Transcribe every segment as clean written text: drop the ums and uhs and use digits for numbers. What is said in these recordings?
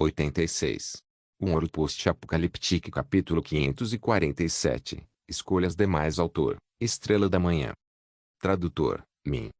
86. Um ouro post-apocalíptico capítulo 547. Escolhas demais autor, Estrela da Manhã. Tradutor, Min.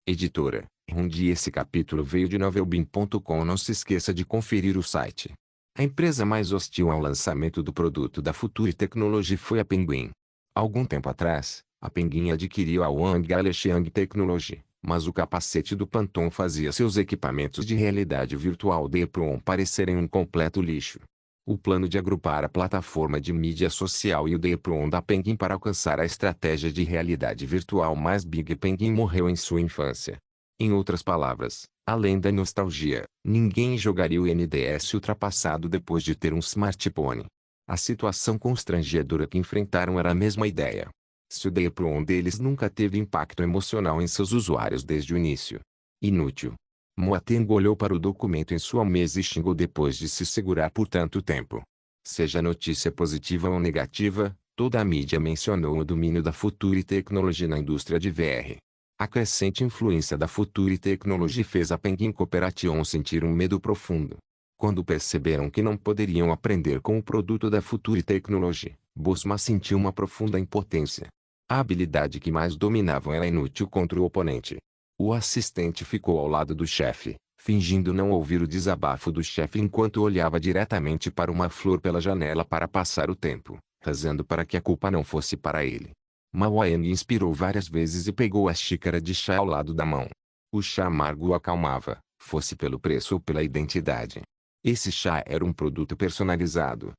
Editora, Rundi. Esse capítulo veio de novelbean.com. Não se esqueça de conferir o site. A empresa mais hostil ao lançamento do produto da Future Technology foi a Penguin. Algum tempo atrás, a Penguin adquiriu a Wang Xiang Technology, mas o capacete do Panton fazia seus equipamentos de realidade virtual DeepROM parecerem um completo lixo. O plano de agrupar a plataforma de mídia social e o DeepROM da Penguin para alcançar a estratégia de realidade virtual mais Big Penguin morreu em sua infância. Em outras palavras, além da nostalgia, ninguém jogaria o NDS ultrapassado depois de ter um smartphone. A situação constrangedora que enfrentaram era a mesma ideia. Se o DeepROM deles nunca teve impacto emocional em seus usuários desde o início. Inútil. Moateng olhou para o documento em sua mesa e xingou depois de se segurar por tanto tempo. Seja notícia positiva ou negativa, toda a mídia mencionou o domínio da Future Technology na indústria de VR. A crescente influência da Future Technology fez a Penguin Cooperation sentir um medo profundo. Quando perceberam que não poderiam aprender com o produto da Future Technology, Bosma sentiu uma profunda impotência. A habilidade que mais dominavam era inútil contra o oponente. O assistente ficou ao lado do chefe, fingindo não ouvir o desabafo do chefe enquanto olhava diretamente para uma flor pela janela para passar o tempo, rezando para que a culpa não fosse para ele. Mawang inspirou várias vezes e pegou a xícara de chá ao lado da mão. O chá amargo o acalmava, fosse pelo preço ou pela identidade. Esse chá era um produto personalizado,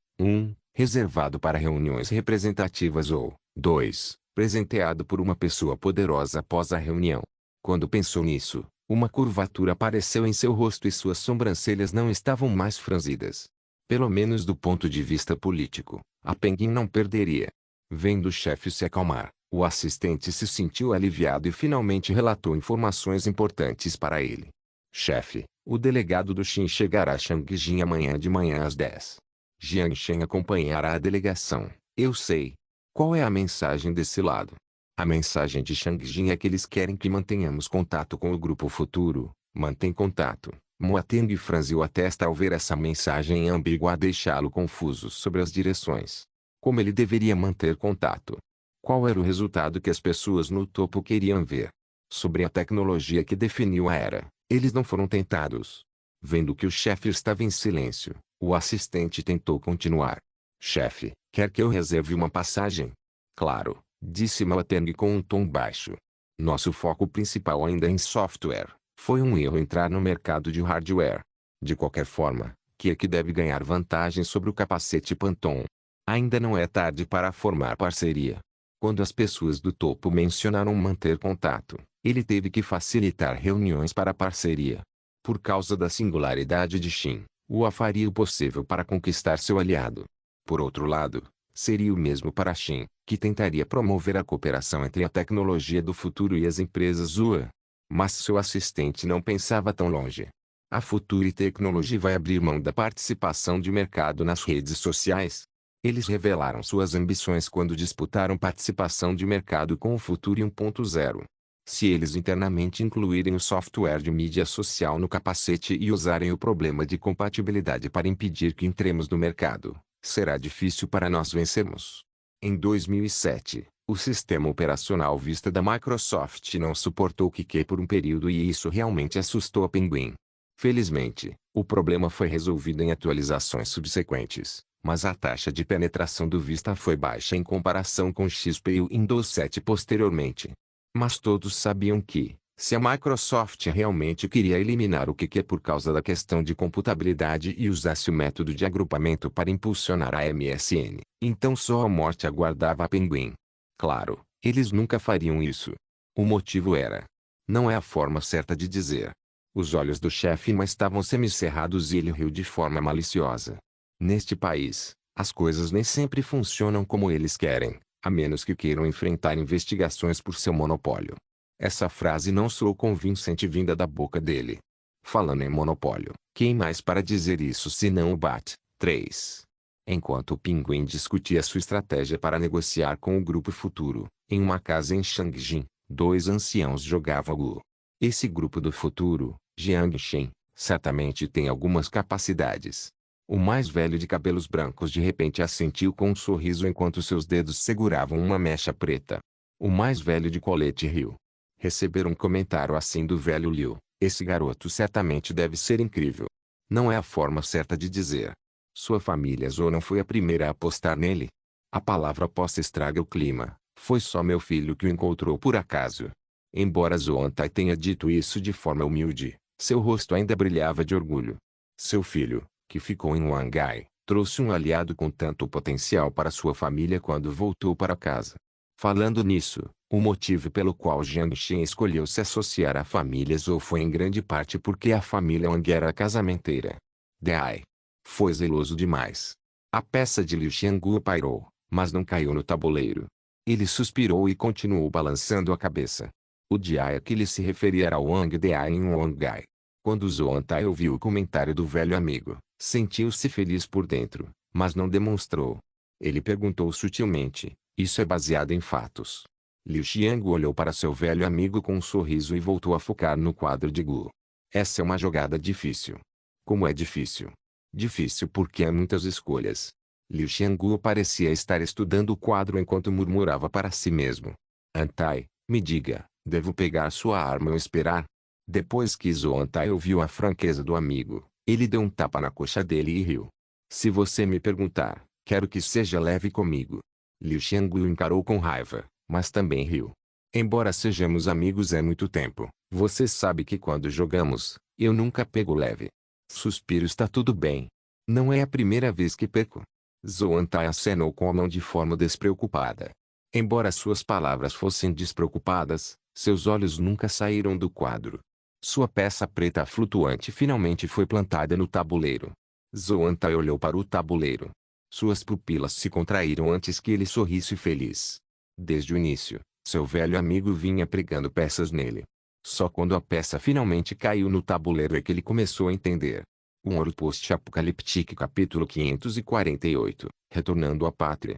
reservado para reuniões representativas ou, 2, presenteado por uma pessoa poderosa após a reunião. Quando pensou nisso, uma curvatura apareceu em seu rosto e suas sobrancelhas não estavam mais franzidas. Pelo menos do ponto de vista político, a Penguin não perderia. Vendo o chefe se acalmar, o assistente se sentiu aliviado e finalmente relatou informações importantes para ele. Chefe, o delegado do Xin chegará a Shangjin amanhã de manhã às 10. Jiang Shen acompanhará a delegação. Eu sei. Qual é a mensagem desse lado? A mensagem de Shangjin é que eles querem que mantenhamos contato com o grupo futuro. Mantém contato. Moateng franziu a testa ao ver essa mensagem ambígua a deixá-lo confuso sobre as direções. Como ele deveria manter contato? Qual era o resultado que as pessoas no topo queriam ver? Sobre a tecnologia que definiu a era, eles não foram tentados. Vendo que o chefe estava em silêncio, o assistente tentou continuar. Chefe, quer que eu reserve uma passagem? Claro, disse Moateng com um tom baixo. Nosso foco principal ainda é em software. Foi um erro entrar no mercado de hardware. De qualquer forma, que deve ganhar vantagem sobre o capacete Panton. Ainda não é tarde para formar parceria. Quando as pessoas do topo mencionaram manter contato, ele teve que facilitar reuniões para parceria. Por causa da singularidade de Xin, faria o possível para conquistar seu aliado. Por outro lado, seria o mesmo para Xin, que tentaria promover a cooperação entre a tecnologia do futuro e as empresas UA. Mas seu assistente não pensava tão longe. A Future Technology vai abrir mão da participação de mercado nas redes sociais. Eles revelaram suas ambições quando disputaram participação de mercado com o Future 1.0. Se eles internamente incluírem o software de mídia social no capacete e usarem o problema de compatibilidade para impedir que entremos no mercado, será difícil para nós vencermos. Em 2007, o sistema operacional Vista da Microsoft não suportou o QQ por um período e isso realmente assustou a Penguin. Felizmente, o problema foi resolvido em atualizações subsequentes, mas a taxa de penetração do Vista foi baixa em comparação com XP e o Windows 7 posteriormente. Mas todos sabiam que, se a Microsoft realmente queria eliminar o QQ por causa da questão de computabilidade e usasse o método de agrupamento para impulsionar a MSN, então só a morte aguardava a Penguin. Claro, eles nunca fariam isso. O motivo era. Não é a forma certa de dizer. Os olhos do chefe estavam semicerrados e ele riu de forma maliciosa. Neste país, as coisas nem sempre funcionam como eles querem, a menos que queiram enfrentar investigações por seu monopólio. Essa frase não soou convincente vinda da boca dele. Falando em monopólio, quem mais para dizer isso senão o BAT? 3. Enquanto o Pinguim discutia sua estratégia para negociar com o grupo futuro, em uma casa em Shangjin, dois anciãos jogavam Go. Esse grupo do futuro, Jiang Shen, Certamente tem algumas capacidades. O mais velho de cabelos brancos de repente assentiu com um sorriso enquanto seus dedos seguravam uma mecha preta. O mais velho de colete riu. Receber um comentário assim do velho Liu, esse garoto certamente deve ser incrível. Não é a forma certa de dizer. Sua família Zhou não foi a primeira a apostar nele. A palavra aposta estraga o clima. Foi só meu filho que o encontrou por acaso. Embora Zhou Antai tenha dito isso de forma humilde, seu rosto ainda brilhava de orgulho. Seu filho, que ficou em Wangai, trouxe um aliado com tanto potencial para sua família quando voltou para casa. Falando nisso, o motivo pelo qual Jiang Shen escolheu se associar à família Zhou foi em grande parte porque a família Wang era casamenteira. Dai foi zeloso demais. A peça de Liu Xianggu pairou, mas não caiu no tabuleiro. Ele suspirou e continuou balançando a cabeça. O dia a que ele se referia era Wang Dai em Wangai. Quando Zhou Antai ouviu o comentário do velho amigo, sentiu-se feliz por dentro, mas não demonstrou. Ele perguntou sutilmente, isso é baseado em fatos. Liu Xianggu olhou para seu velho amigo com um sorriso e voltou a focar no quadro de Gu. Essa é uma jogada difícil. Como é difícil? Difícil porque há muitas escolhas. Liu Xianggu parecia estar estudando o quadro enquanto murmurava para si mesmo. Antai, me diga, devo pegar sua arma ou esperar? Depois que Zhou Antai ouviu a franqueza do amigo, ele deu um tapa na coxa dele e riu. Se você me perguntar, quero que seja leve comigo. Liu Xianggu o encarou com raiva, mas também riu. Embora sejamos amigos há muito tempo, você sabe que quando jogamos, eu nunca pego leve. Suspiro, está tudo bem. Não é a primeira vez que perco. Zhou Antai acenou com a mão de forma despreocupada. Embora suas palavras fossem despreocupadas, seus olhos nunca saíram do quadro. Sua peça preta flutuante finalmente foi plantada no tabuleiro. Zhou Antai olhou para o tabuleiro. Suas pupilas se contraíram antes que ele sorrisse feliz. Desde o início, seu velho amigo vinha pregando peças nele. Só quando a peça finalmente caiu no tabuleiro é que ele começou a entender. Um Ouro Post-Apocaliptique capítulo 548, Retornando à Pátria.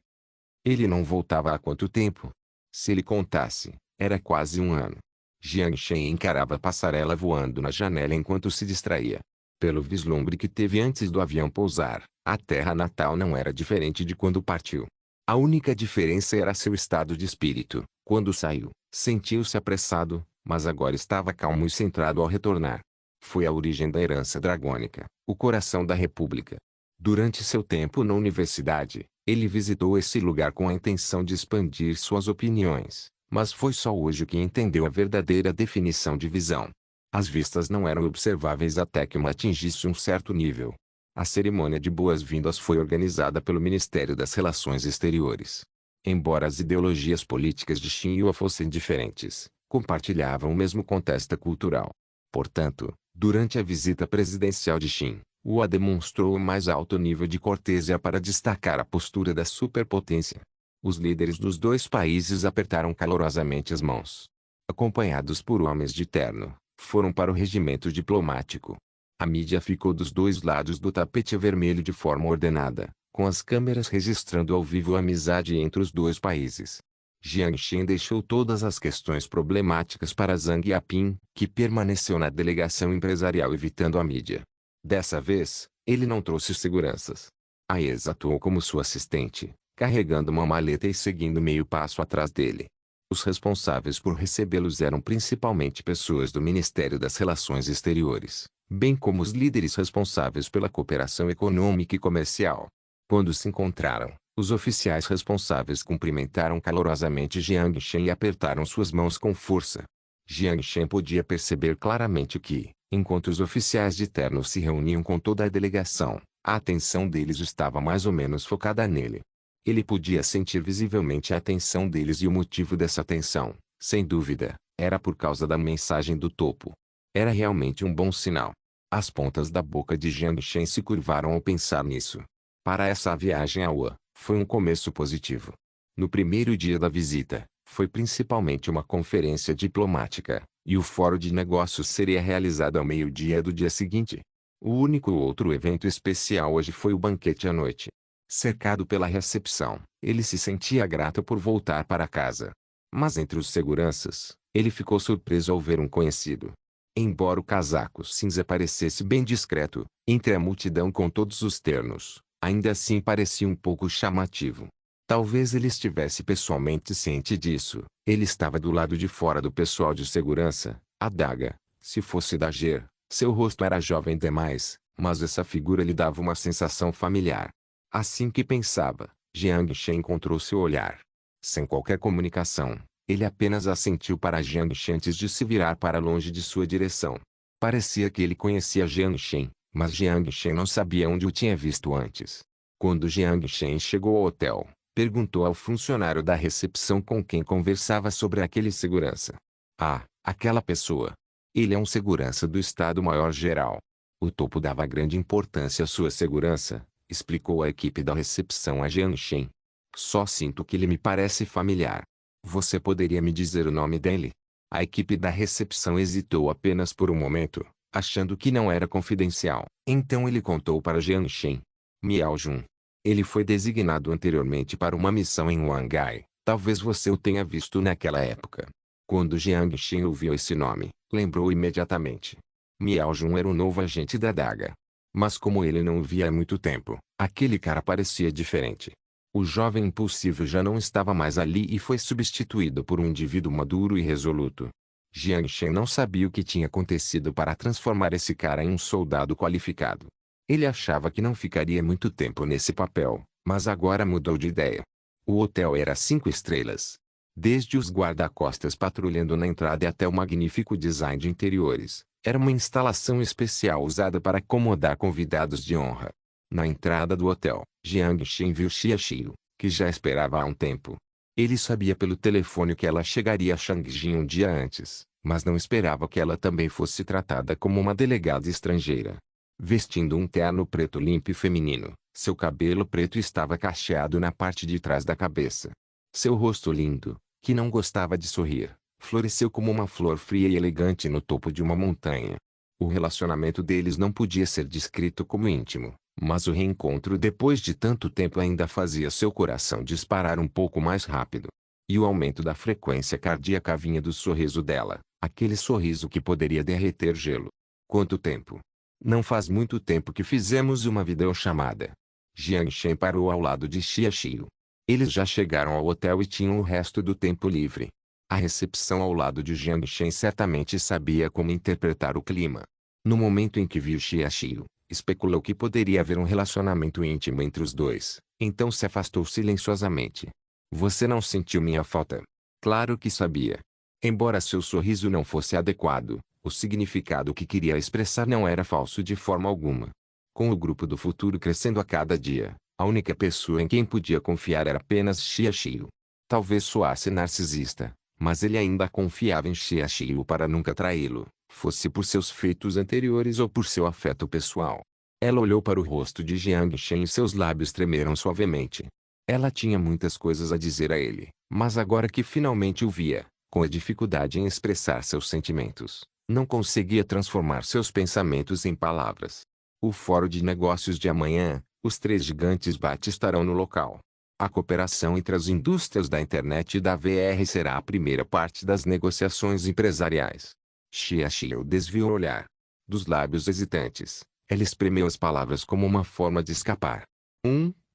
Ele não voltava há quanto tempo? Se ele contasse, era quase um ano. Jiang Shen encarava a passarela voando na janela enquanto se distraía. Pelo vislumbre que teve antes do avião pousar, a terra natal não era diferente de quando partiu. A única diferença era seu estado de espírito. Quando saiu, sentiu-se apressado, mas agora estava calmo e centrado ao retornar. Foi a origem da herança dragônica, o coração da República. Durante seu tempo na universidade, ele visitou esse lugar com a intenção de expandir suas opiniões, mas foi só hoje que entendeu a verdadeira definição de visão. As vistas não eram observáveis até que uma atingisse um certo nível. A cerimônia de boas-vindas foi organizada pelo Ministério das Relações Exteriores. Embora as ideologias políticas de Xin Yue fossem diferentes, compartilhavam o mesmo contexto cultural. Portanto, durante a visita presidencial de Xin, Hua demonstrou o mais alto nível de cortesia para destacar a postura da superpotência. Os líderes dos dois países apertaram calorosamente as mãos. Acompanhados por homens de terno, foram para o regimento diplomático. A mídia ficou dos dois lados do tapete vermelho de forma ordenada, com as câmeras registrando ao vivo a amizade entre os dois países. Jiang Shen deixou todas as questões problemáticas para Zhang Yaping, que permaneceu na delegação empresarial evitando a mídia. Dessa vez, ele não trouxe seguranças. A ex atuou como sua assistente, carregando uma maleta e seguindo meio passo atrás dele. Os responsáveis por recebê-los eram principalmente pessoas do Ministério das Relações Exteriores, bem como os líderes responsáveis pela cooperação econômica e comercial. Quando se encontraram, os oficiais responsáveis cumprimentaram calorosamente Jiang Shen e apertaram suas mãos com força. Jiang Shen podia perceber claramente que, enquanto os oficiais de terno se reuniam com toda a delegação, a atenção deles estava mais ou menos focada nele. Ele podia sentir visivelmente a atenção deles e o motivo dessa atenção, sem dúvida, era por causa da mensagem do topo. Era realmente um bom sinal. As pontas da boca de Jiang Shen se curvaram ao pensar nisso. Para essa viagem a Hua, foi um começo positivo. No primeiro dia da visita, foi principalmente uma conferência diplomática, e o fórum de negócios seria realizado ao meio-dia do dia seguinte. O único outro evento especial hoje foi o banquete à noite. Cercado pela recepção, ele se sentia grato por voltar para casa. Mas entre os seguranças, ele ficou surpreso ao ver um conhecido. Embora o casaco cinza parecesse bem discreto, entre a multidão com todos os ternos, ainda assim parecia um pouco chamativo. Talvez ele estivesse pessoalmente ciente disso. Ele estava do lado de fora do pessoal de segurança. A daga, se fosse da Ger, seu rosto era jovem demais, mas essa figura lhe dava uma sensação familiar. Assim que pensava, Jiang Shen encontrou seu olhar. Sem qualquer comunicação, ele apenas assentiu para Jiang Shen antes de se virar para longe de sua direção. Parecia que ele conhecia Jiang Shen, mas Jiang Shen não sabia onde o tinha visto antes. Quando Jiang Shen chegou ao hotel, perguntou ao funcionário da recepção com quem conversava sobre aquele segurança. Ah, aquela pessoa. Ele é um segurança do Estado-Maior-Geral. O topo dava grande importância à sua segurança, explicou a equipe da recepção a Jiang Shen. Só sinto que ele me parece familiar. Você poderia me dizer o nome dele? A equipe da recepção hesitou apenas por um momento, achando que não era confidencial. Então ele contou para Jiang Shen. Miao Jun. Ele foi designado anteriormente para uma missão em Wangai. Talvez você o tenha visto naquela época. Quando Jiang Shen ouviu esse nome, lembrou imediatamente. Miao Jun era o novo agente da daga. Mas como ele não o via há muito tempo, aquele cara parecia diferente. O jovem impulsivo já não estava mais ali e foi substituído por um indivíduo maduro e resoluto. Jiang Shen não sabia o que tinha acontecido para transformar esse cara em um soldado qualificado. Ele achava que não ficaria muito tempo nesse papel, mas agora mudou de ideia. O hotel era 5 estrelas. Desde os guarda-costas patrulhando na entrada até o magnífico design de interiores, era uma instalação especial usada para acomodar convidados de honra. Na entrada do hotel, Jiang Shen viu Xia Xiu, que já esperava há um tempo. Ele sabia pelo telefone que ela chegaria a Shangjin um dia antes, mas não esperava que ela também fosse tratada como uma delegada estrangeira. Vestindo um terno preto limpo e feminino, seu cabelo preto estava cacheado na parte de trás da cabeça. Seu rosto lindo, que não gostava de sorrir, floresceu como uma flor fria e elegante no topo de uma montanha. O relacionamento deles não podia ser descrito como íntimo, mas o reencontro depois de tanto tempo ainda fazia seu coração disparar um pouco mais rápido. E o aumento da frequência cardíaca vinha do sorriso dela, aquele sorriso que poderia derreter gelo. Quanto tempo? Não faz muito tempo que fizemos uma videochamada. Jiang Shen parou ao lado de Xia Xiu. Eles já chegaram ao hotel e tinham o resto do tempo livre. A recepção ao lado de Jiang Shen certamente sabia como interpretar o clima. No momento em que viu Xia Xiu, especulou que poderia haver um relacionamento íntimo entre os dois, então se afastou silenciosamente. Você não sentiu minha falta? Claro que sabia. Embora seu sorriso não fosse adequado, o significado que queria expressar não era falso de forma alguma. Com o grupo do futuro crescendo a cada dia, a única pessoa em quem podia confiar era apenas Xia Xiu. Talvez soasse narcisista, mas ele ainda confiava em Xia Xiu para nunca traí-lo, fosse por seus feitos anteriores ou por seu afeto pessoal. Ela olhou para o rosto de Jiang Shen e seus lábios tremeram suavemente. Ela tinha muitas coisas a dizer a ele, mas agora que finalmente o via, com a dificuldade em expressar seus sentimentos, não conseguia transformar seus pensamentos em palavras. O Fórum de Negócios de amanhã, os 3 gigantes BAT estarão no local. A cooperação entre as indústrias da internet e da VR será a primeira parte das negociações empresariais. Xia Xiu desviou o olhar. Dos lábios hesitantes, ela espremeu as palavras como uma forma de escapar.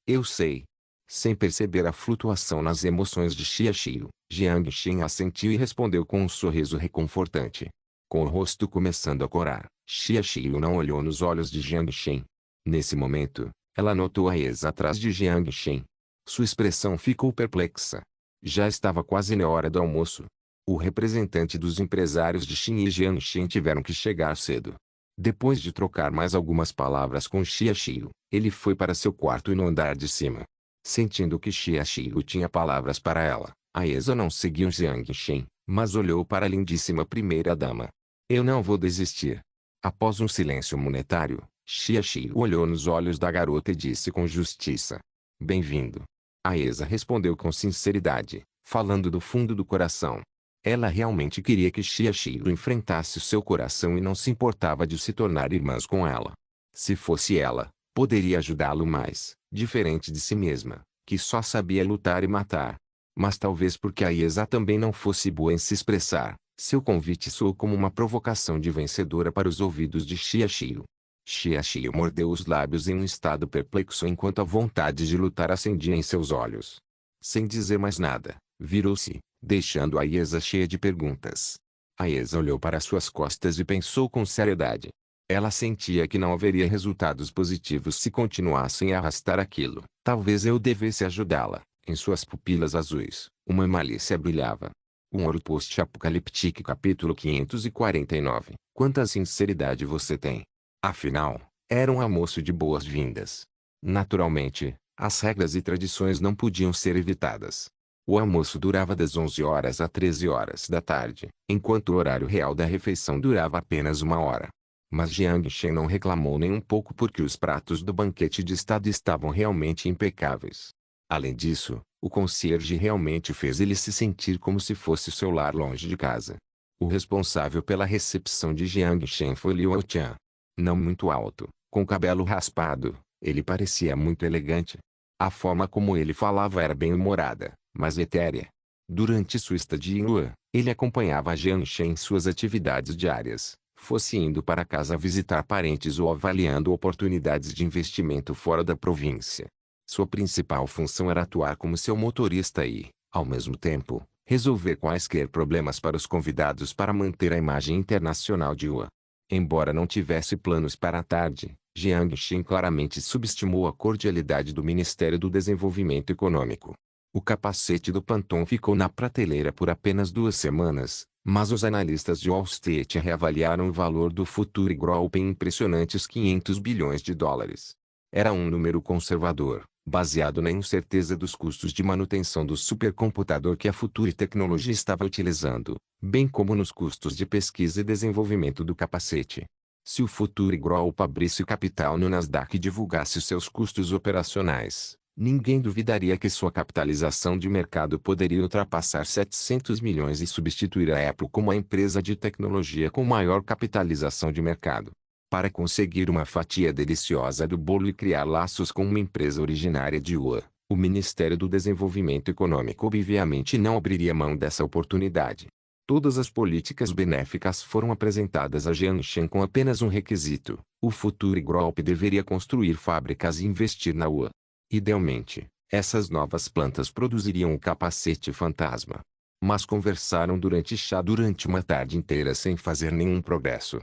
Eu sei. Sem perceber a flutuação nas emoções de Xia Xiu, Jiang Shen assentiu e respondeu com um sorriso reconfortante. Com o rosto começando a corar, Xia Xiu não olhou nos olhos de Jiang Shen. Nesse momento, ela notou a Esa atrás de Jiang Shen. Sua expressão ficou perplexa. Já estava quase na hora do almoço. O representante dos empresários de Xin e Jiang Shen tiveram que chegar cedo. Depois de trocar mais algumas palavras com Xia Xiu, ele foi para seu quarto e no andar de cima. Sentindo que Xia Xiu tinha palavras para ela, a Esa não seguiu Jiang Shen, mas olhou para a lindíssima primeira-dama. Eu não vou desistir. Após um silêncio monetário, Xia Xiu olhou nos olhos da garota e disse com justiça. Bem-vindo. A Esa respondeu com sinceridade, falando do fundo do coração. Ela realmente queria que Xia Xiu enfrentasse o seu coração e não se importava de se tornar irmãs com ela. Se fosse ela, poderia ajudá-lo mais, diferente de si mesma, que só sabia lutar e matar. Mas talvez porque a Esa também não fosse boa em se expressar, Seu convite soou como uma provocação de vencedora para os ouvidos de Xiaxiu. Xiaxiu mordeu os lábios em um estado perplexo enquanto a vontade de lutar acendia em seus olhos. Sem dizer mais nada, virou-se, deixando a Iesa cheia de perguntas. A Iesa olhou para suas costas e pensou com seriedade. Ela sentia que não haveria resultados positivos se continuassem a arrastar aquilo. Talvez eu devesse ajudá-la. Em suas pupilas azuis, uma malícia brilhava. Um ouro post-apocalíptico capítulo 549. Quanta sinceridade você tem. Afinal, era um almoço de boas-vindas. Naturalmente, as regras e tradições não podiam ser evitadas. O almoço durava das 11 horas a 13 horas da tarde, enquanto o horário real da refeição durava apenas 1 hora. Mas Jiang Shen não reclamou nem um pouco porque os pratos do banquete de estado estavam realmente impecáveis. Além disso, o concierge realmente fez ele se sentir como se fosse seu lar longe de casa. O responsável pela recepção de Jiang Shen foi Liu Tian. Não muito alto, com cabelo raspado, ele parecia muito elegante. A forma como ele falava era bem-humorada, mas etérea. Durante sua estadia em Luan, ele acompanhava Jiang Shen em suas atividades diárias, fosse indo para casa visitar parentes ou avaliando oportunidades de investimento fora da província. Sua principal função era atuar como seu motorista e, ao mesmo tempo, resolver quaisquer problemas para os convidados para manter a imagem internacional de Yuan. Embora não tivesse planos para a tarde, Jiang Shen claramente subestimou a cordialidade do Ministério do Desenvolvimento Econômico. O capacete do Panton ficou na prateleira por apenas 2 semanas, mas os analistas de Wall Street reavaliaram o valor do futuro Group em impressionantes 500 bilhões de dólares. Era um número conservador, baseado na incerteza dos custos de manutenção do supercomputador que a Future Technology estava utilizando, bem como nos custos de pesquisa e desenvolvimento do capacete. Se o Future Group abrisse capital no Nasdaq e divulgasse seus custos operacionais, ninguém duvidaria que sua capitalização de mercado poderia ultrapassar 700 milhões e substituir a Apple como a empresa de tecnologia com maior capitalização de mercado. Para conseguir uma fatia deliciosa do bolo e criar laços com uma empresa originária de Yuan, o Ministério do Desenvolvimento Econômico obviamente não abriria mão dessa oportunidade. Todas as políticas benéficas foram apresentadas a Jiang Shen com apenas um requisito: o Future Group deveria construir fábricas e investir na Yuan. Idealmente, essas novas plantas produziriam um capacete fantasma. Mas conversaram durante uma tarde inteira sem fazer nenhum progresso.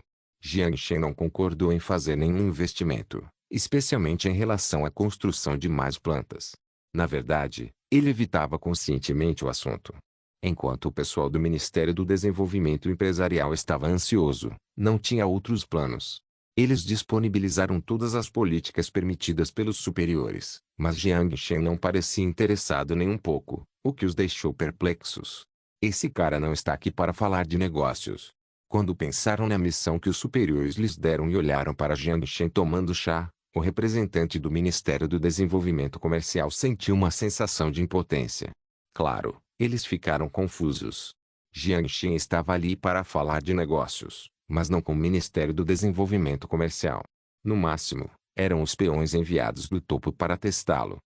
Jiang Shen não concordou em fazer nenhum investimento, especialmente em relação à construção de mais plantas. Na verdade, ele evitava conscientemente o assunto. Enquanto o pessoal do Ministério do Desenvolvimento Empresarial estava ansioso, não tinha outros planos. Eles disponibilizaram todas as políticas permitidas pelos superiores, mas Jiang Shen não parecia interessado nem um pouco, o que os deixou perplexos. Esse cara não está aqui para falar de negócios. Quando pensaram na missão que os superiores lhes deram e olharam para Jiang Shen tomando chá, o representante do Ministério do Desenvolvimento Comercial sentiu uma sensação de impotência. Claro, eles ficaram confusos. Jiang Shen estava ali para falar de negócios, mas não com o Ministério do Desenvolvimento Comercial. No máximo, eram os peões enviados do topo para testá-lo.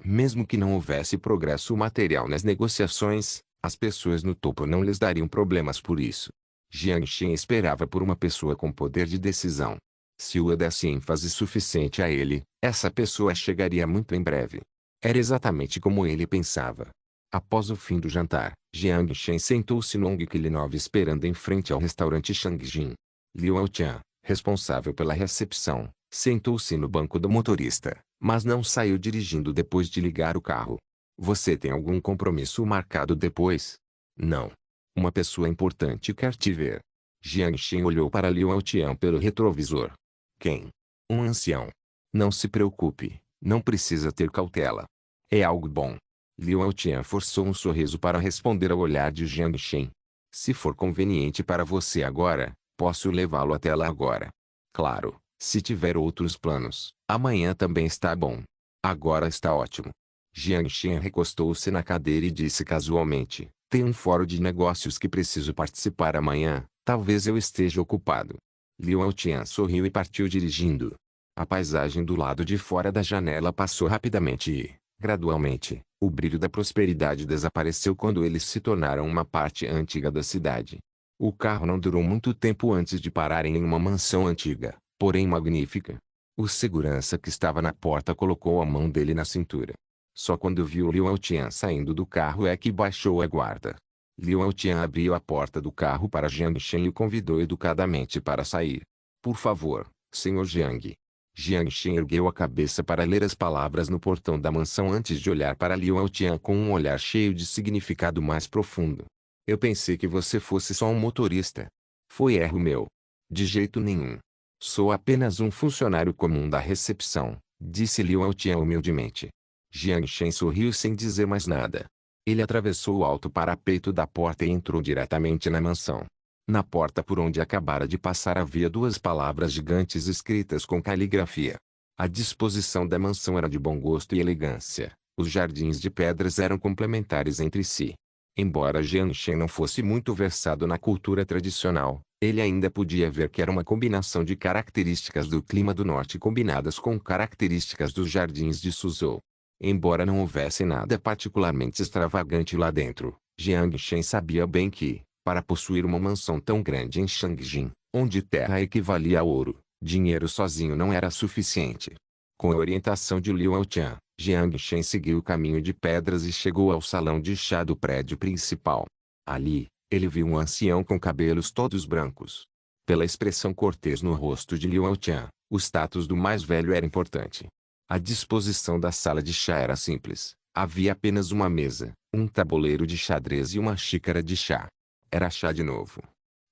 Mesmo que não houvesse progresso material nas negociações, as pessoas no topo não lhes dariam problemas por isso. Jiang Shen esperava por uma pessoa com poder de decisão. Se Yuan desse ênfase suficiente a ele, essa pessoa chegaria muito em breve. Era exatamente como ele pensava. Após o fim do jantar, Jiang Shen sentou-se no Ongklinov esperando em frente ao restaurante Shangjin. Liu Tian, responsável pela recepção, sentou-se no banco do motorista, mas não saiu dirigindo depois de ligar o carro. Você tem algum compromisso marcado depois? Não. Uma pessoa importante quer te ver. Jiang Shen olhou para Liu Tian pelo retrovisor. Quem? Um ancião. Não se preocupe, não precisa ter cautela. É algo bom. Liu Tian forçou um sorriso para responder ao olhar de Jiang Shen. Se for conveniente para você agora, posso levá-lo até lá agora. Claro, se tiver outros planos, amanhã também está bom. Agora está ótimo. Jiang Shen recostou-se na cadeira e disse casualmente: tem um fórum de negócios que preciso participar amanhã, talvez eu esteja ocupado. Liu Tian sorriu e partiu dirigindo. A paisagem do lado de fora da janela passou rapidamente e, gradualmente, o brilho da prosperidade desapareceu quando eles se tornaram uma parte antiga da cidade. O carro não durou muito tempo antes de pararem em uma mansão antiga, porém magnífica. O segurança que estava na porta colocou a mão dele na cintura. Só quando viu Liu Altian saindo do carro é que baixou a guarda. Liu Altian abriu a porta do carro para Jiang Shen e o convidou educadamente para sair. Por favor, Sr. Jiang. Jiang Shen ergueu a cabeça para ler as palavras no portão da mansão antes de olhar para Liu Altian com um olhar cheio de significado mais profundo. Eu pensei que você fosse só um motorista. Foi erro meu. De jeito nenhum. Sou apenas um funcionário comum da recepção, disse Liu Altian humildemente. Jiang Shen sorriu sem dizer mais nada. Ele atravessou o alto parapeito da porta e entrou diretamente na mansão. Na porta por onde acabara de passar havia duas palavras gigantes escritas com caligrafia. A disposição da mansão era de bom gosto e elegância. Os jardins de pedras eram complementares entre si. Embora Jiang Shen não fosse muito versado na cultura tradicional, ele ainda podia ver que era uma combinação de características do clima do norte combinadas com características dos jardins de Suzhou. Embora não houvesse nada particularmente extravagante lá dentro, Jiang Shen sabia bem que, para possuir uma mansão tão grande em Changjin, onde terra equivalia a ouro, dinheiro sozinho não era suficiente. Com a orientação de Liu Altian, Jiang Shen seguiu o caminho de pedras e chegou ao salão de chá do prédio principal. Ali, ele viu um ancião com cabelos todos brancos. Pela expressão cortês no rosto de Liu Altian, o status do mais velho era importante. A disposição da sala de chá era simples. Havia apenas uma mesa, um tabuleiro de xadrez e uma xícara de chá. Era chá de novo.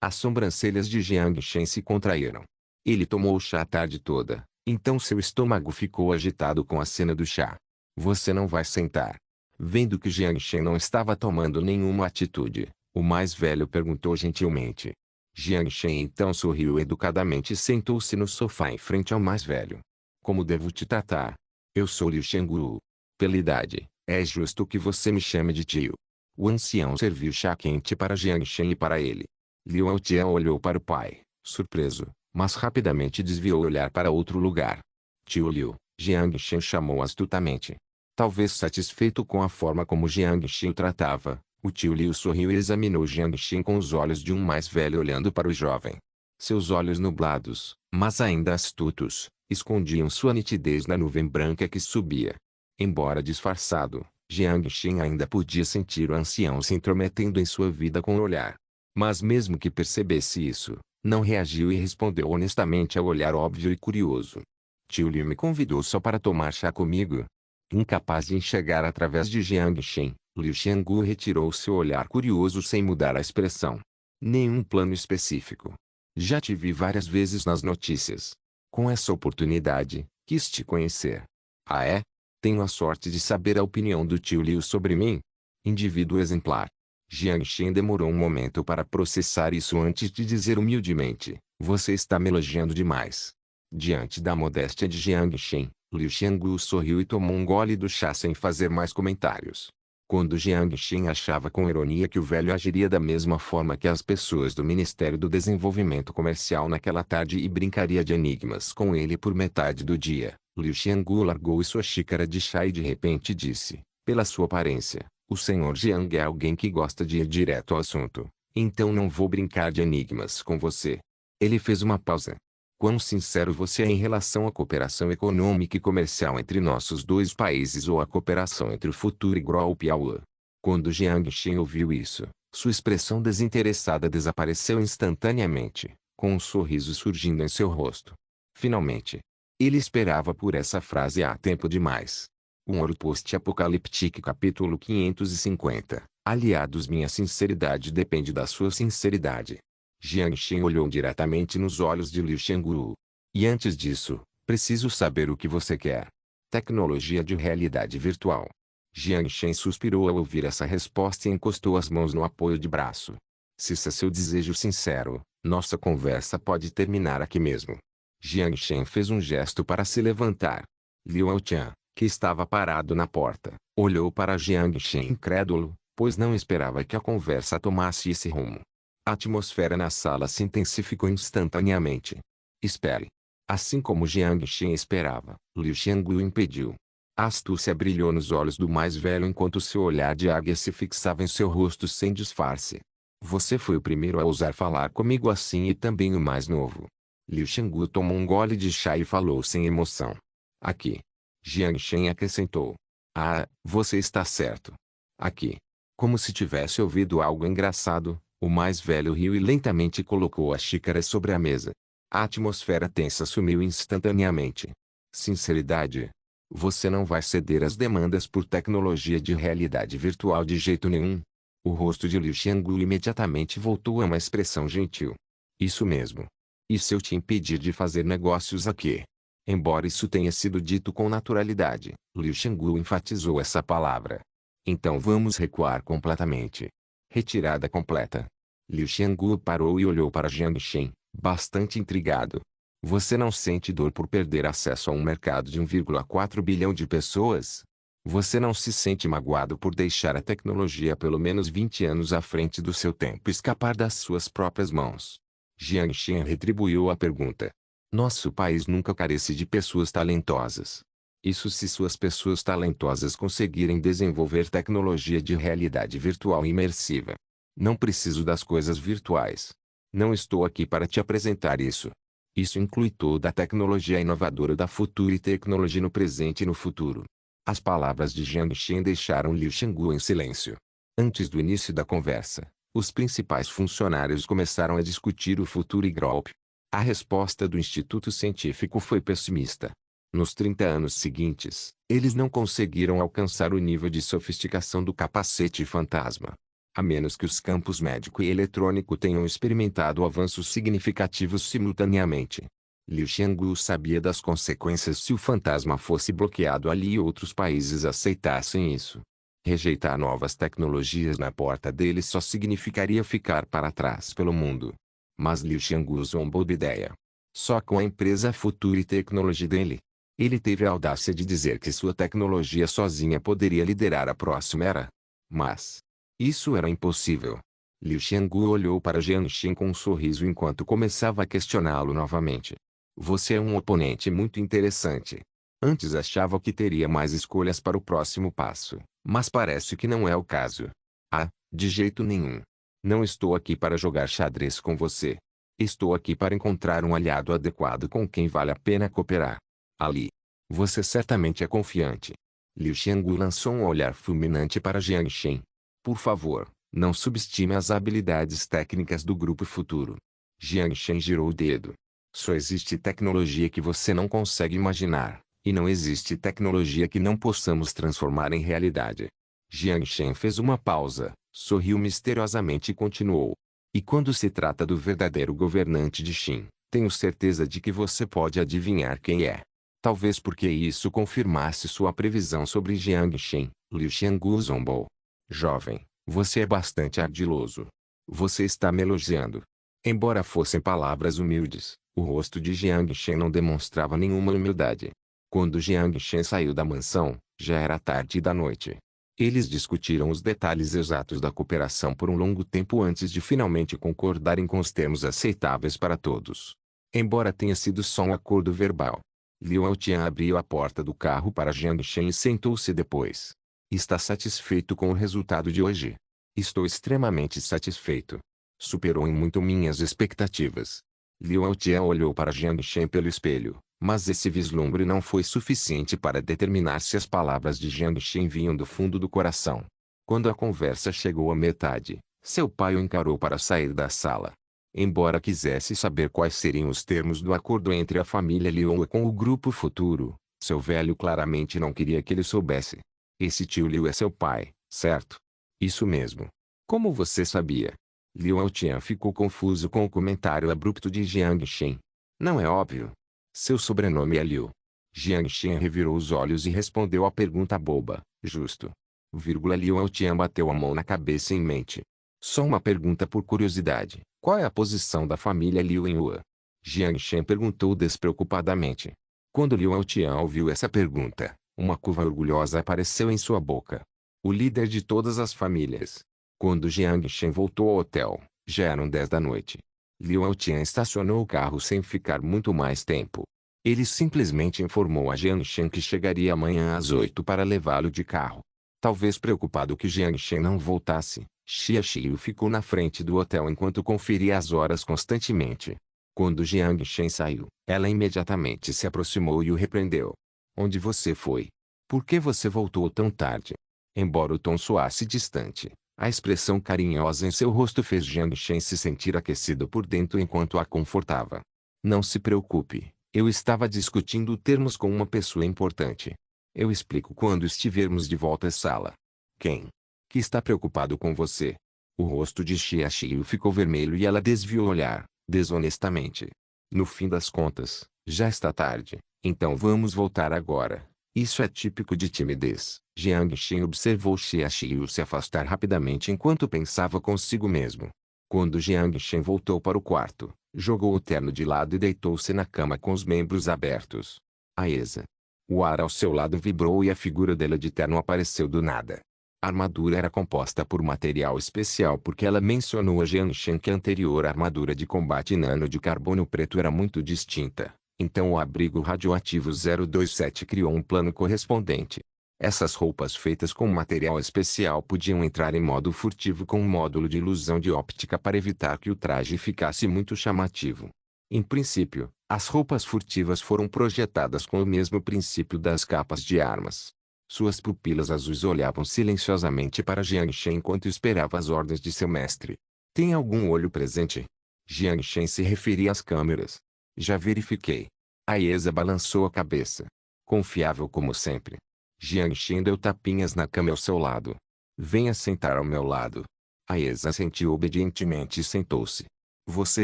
As sobrancelhas de Jiang Shen se contraíram. Ele tomou o chá a tarde toda, então seu estômago ficou agitado com a cena do chá. Você não vai sentar. Vendo que Jiang Shen não estava tomando nenhuma atitude, o mais velho perguntou gentilmente. Jiang Shen então sorriu educadamente e sentou-se no sofá em frente ao mais velho. Como devo te tratar? Eu sou Liu Shanggu. Pela idade, é justo que você me chame de tio. O ancião serviu chá quente para Jiang Shen e para ele. Liu Altian olhou para o pai, surpreso, mas rapidamente desviou o olhar para outro lugar. Tio Liu, Jiang Shen chamou astutamente. Talvez satisfeito com a forma como Jiang Shen o tratava, o tio Liu sorriu e examinou Jiang Shen com os olhos de um mais velho olhando para o jovem. Seus olhos nublados, mas ainda astutos, escondiam sua nitidez na nuvem branca que subia. Embora disfarçado, Jiang Shen ainda podia sentir o ancião se intrometendo em sua vida com o olhar. Mas mesmo que percebesse isso, não reagiu e respondeu honestamente ao olhar óbvio e curioso. Tio Liu me convidou só para tomar chá comigo. Incapaz de enxergar através de Jiang Shen, Liu Shanggu retirou seu olhar curioso sem mudar a expressão. Nenhum plano específico. Já te vi várias vezes nas notícias. Com essa oportunidade, quis te conhecer. Ah é? Tenho a sorte de saber a opinião do tio Liu sobre mim. Indivíduo exemplar. Jiang Shen demorou um momento para processar isso antes de dizer humildemente, você está me elogiando demais. Diante da modéstia de Jiang Shen, Liu Shanggu sorriu e tomou um gole do chá sem fazer mais comentários. Quando Jiang Shen achava com ironia que o velho agiria da mesma forma que as pessoas do Ministério do Desenvolvimento Comercial naquela tarde e brincaria de enigmas com ele por metade do dia, Liu Shanggu largou sua xícara de chá e de repente disse, pela sua aparência, o Sr. Jiang é alguém que gosta de ir direto ao assunto, então não vou brincar de enigmas com você. Ele fez uma pausa. Quão sincero você é em relação à cooperação econômica e comercial entre nossos dois países ou à cooperação entre o futuro e Grupo Piauí? Quando Jiang Shen ouviu isso, sua expressão desinteressada desapareceu instantaneamente, com um sorriso surgindo em seu rosto. Finalmente. Ele esperava por essa frase há tempo demais. Um Ouro Post-Apocalíptico capítulo 550. Aliados, minha sinceridade depende da sua sinceridade. Jiang Shen olhou diretamente nos olhos de Liu Shanggu. E antes disso, preciso saber o que você quer. Tecnologia de realidade virtual. Jiang Shen suspirou ao ouvir essa resposta e encostou as mãos no apoio de braço. Se esse é seu desejo sincero, nossa conversa pode terminar aqui mesmo. Jiang Shen fez um gesto para se levantar. Liu Altian, que estava parado na porta, olhou para Jiang Shen incrédulo, pois não esperava que a conversa tomasse esse rumo. A atmosfera na sala se intensificou instantaneamente. Espere. Assim como Jiang Shen esperava, Liu Shanggu o impediu. A astúcia brilhou nos olhos do mais velho enquanto seu olhar de águia se fixava em seu rosto sem disfarce. Você foi o primeiro a ousar falar comigo assim e também o mais novo. Liu Xianggu tomou um gole de chá e falou sem emoção. Aqui. Jiang Shen acrescentou. Ah, você está certo. Aqui. Como se tivesse ouvido algo engraçado, o mais velho riu e lentamente colocou a xícara sobre a mesa. A atmosfera tensa sumiu instantaneamente. Sinceridade. Você não vai ceder às demandas por tecnologia de realidade virtual de jeito nenhum. O rosto de Liu Xianggu imediatamente voltou a uma expressão gentil. Isso mesmo. E se eu te impedir de fazer negócios aqui? Embora isso tenha sido dito com naturalidade, Liu Xianggu enfatizou essa palavra. Então vamos recuar completamente. Retirada completa. Liu Xianggu parou e olhou para Jiang Shen, bastante intrigado. Você não sente dor por perder acesso a um mercado de 1,4 bilhão de pessoas? Você não se sente magoado por deixar a tecnologia pelo menos 20 anos à frente do seu tempo escapar das suas próprias mãos? Jiang Shen retribuiu a pergunta. Nosso país nunca carece de pessoas talentosas. Isso se suas pessoas talentosas conseguirem desenvolver tecnologia de realidade virtual imersiva. Não preciso das coisas virtuais. Não estou aqui para te apresentar isso. Isso inclui toda a tecnologia inovadora da futura e tecnologia no presente e no futuro. As palavras de Jiang Shen deixaram Liu Xianggu em silêncio. Antes do início da conversa, os principais funcionários começaram a discutir o futuro e golpe. A resposta do Instituto Científico foi pessimista. Nos 30 anos seguintes, eles não conseguiram alcançar o nível de sofisticação do capacete fantasma. A menos que os campos médico e eletrônico tenham experimentado avanços significativos simultaneamente. Liu Xianggu sabia das consequências se o fantasma fosse bloqueado ali e outros países aceitassem isso. Rejeitar novas tecnologias na porta deles só significaria ficar para trás pelo mundo. Mas Liu Xianggu zombou da ideia. Só com a empresa Futura e Tecnologia dele. Ele teve a audácia de dizer que sua tecnologia sozinha poderia liderar a próxima era. Mas isso era impossível. Liu Xianggu olhou para Jiang Shen com um sorriso enquanto começava a questioná-lo novamente. Você é um oponente muito interessante. Antes achava que teria mais escolhas para o próximo passo, mas parece que não é o caso. Ah, de jeito nenhum. Não estou aqui para jogar xadrez com você. Estou aqui para encontrar um aliado adequado com quem vale a pena cooperar. Ali. Você certamente é confiante. Liu Xianggu lançou um olhar fulminante para Jiang Shen. Por favor, não subestime as habilidades técnicas do Grupo Futuro. Jiang Shen girou o dedo. Só existe tecnologia que você não consegue imaginar, e não existe tecnologia que não possamos transformar em realidade. Jiang Shen fez uma pausa, sorriu misteriosamente e continuou. E quando se trata do verdadeiro governante de Xin, tenho certeza de que você pode adivinhar quem é. Talvez porque isso confirmasse sua previsão sobre Jiang Shen, Liu Xianggu zombou. Jovem, você é bastante ardiloso. Você está me elogiando. Embora fossem palavras humildes, o rosto de Jiang Shen não demonstrava nenhuma humildade. Quando Jiang Shen saiu da mansão, já era tarde da noite. Eles discutiram os detalhes exatos da cooperação por um longo tempo antes de finalmente concordarem com os termos aceitáveis para todos. Embora tenha sido só um acordo verbal. Liu Altian abriu a porta do carro para Jiang Shen e sentou-se depois. Está satisfeito com o resultado de hoje? Estou extremamente satisfeito. Superou em muito minhas expectativas. Liu Altian olhou para Jiang Shen pelo espelho, mas esse vislumbre não foi suficiente para determinar se as palavras de Jiang Shen vinham do fundo do coração. Quando a conversa chegou à metade, seu pai o encarou para sair da sala. Embora quisesse saber quais seriam os termos do acordo entre a família Liu com o Grupo Futuro, seu velho claramente não queria que ele soubesse. Esse tio Liu é seu pai, certo? Isso mesmo. Como você sabia? Liu Altian ficou confuso com o comentário abrupto de Jiang Shen. Não é óbvio. Seu sobrenome é Liu. Jiang Shen revirou os olhos e respondeu à pergunta boba. Justo. Liu Altian bateu a mão na cabeça em mente. Só uma pergunta por curiosidade. Qual é a posição da família Liu em Ua? Jiang Shen perguntou despreocupadamente. Quando Liu Altian ouviu essa pergunta, uma curva orgulhosa apareceu em sua boca. O líder de todas as famílias. Quando Jiang Shen voltou ao hotel, já eram 10 da noite. Liu Altian estacionou o carro sem ficar muito mais tempo. Ele simplesmente informou a Jiang Shen que chegaria amanhã às 8 para levá-lo de carro. Talvez preocupado que Jiang Shen não voltasse, Xia Xiu ficou na frente do hotel enquanto conferia as horas constantemente. Quando Jiang Shen saiu, ela imediatamente se aproximou e o repreendeu. Onde você foi? Por que você voltou tão tarde? Embora o tom soasse distante, a expressão carinhosa em seu rosto fez Jiang Shen se sentir aquecido por dentro enquanto a confortava. Não se preocupe, eu estava discutindo termos com uma pessoa importante. Eu explico quando estivermos de volta à sala. Quem? Que está preocupado com você? O rosto de Xia Xiu ficou vermelho e ela desviou o olhar, desonestamente. No fim das contas, já está tarde, então vamos voltar agora. Isso é típico de timidez. Jiang Shen observou Xia Xiu se afastar rapidamente enquanto pensava consigo mesmo. Quando Jiang Shen voltou para o quarto, jogou o terno de lado e deitou-se na cama com os membros abertos. Aesa. O ar ao seu lado vibrou e a figura dela de terno apareceu do nada. A armadura era composta por material especial porque ela mencionou a Jiang Shen que a anterior armadura de combate nano de carbono preto era muito distinta. Então o abrigo radioativo 027 criou um plano correspondente. Essas roupas feitas com material especial podiam entrar em modo furtivo com um módulo de ilusão de óptica para evitar que o traje ficasse muito chamativo. Em princípio, as roupas furtivas foram projetadas com o mesmo princípio das capas de armas. Suas pupilas azuis olhavam silenciosamente para Jiang Shen enquanto esperava as ordens de seu mestre. Tem algum olho presente? Jiang Shen se referia às câmeras. Já verifiquei. Aesa balançou a cabeça. Confiável como sempre. Jiang Shen deu tapinhas na cama ao seu lado. Venha sentar ao meu lado. Aesa assentiu obedientemente e sentou-se. Você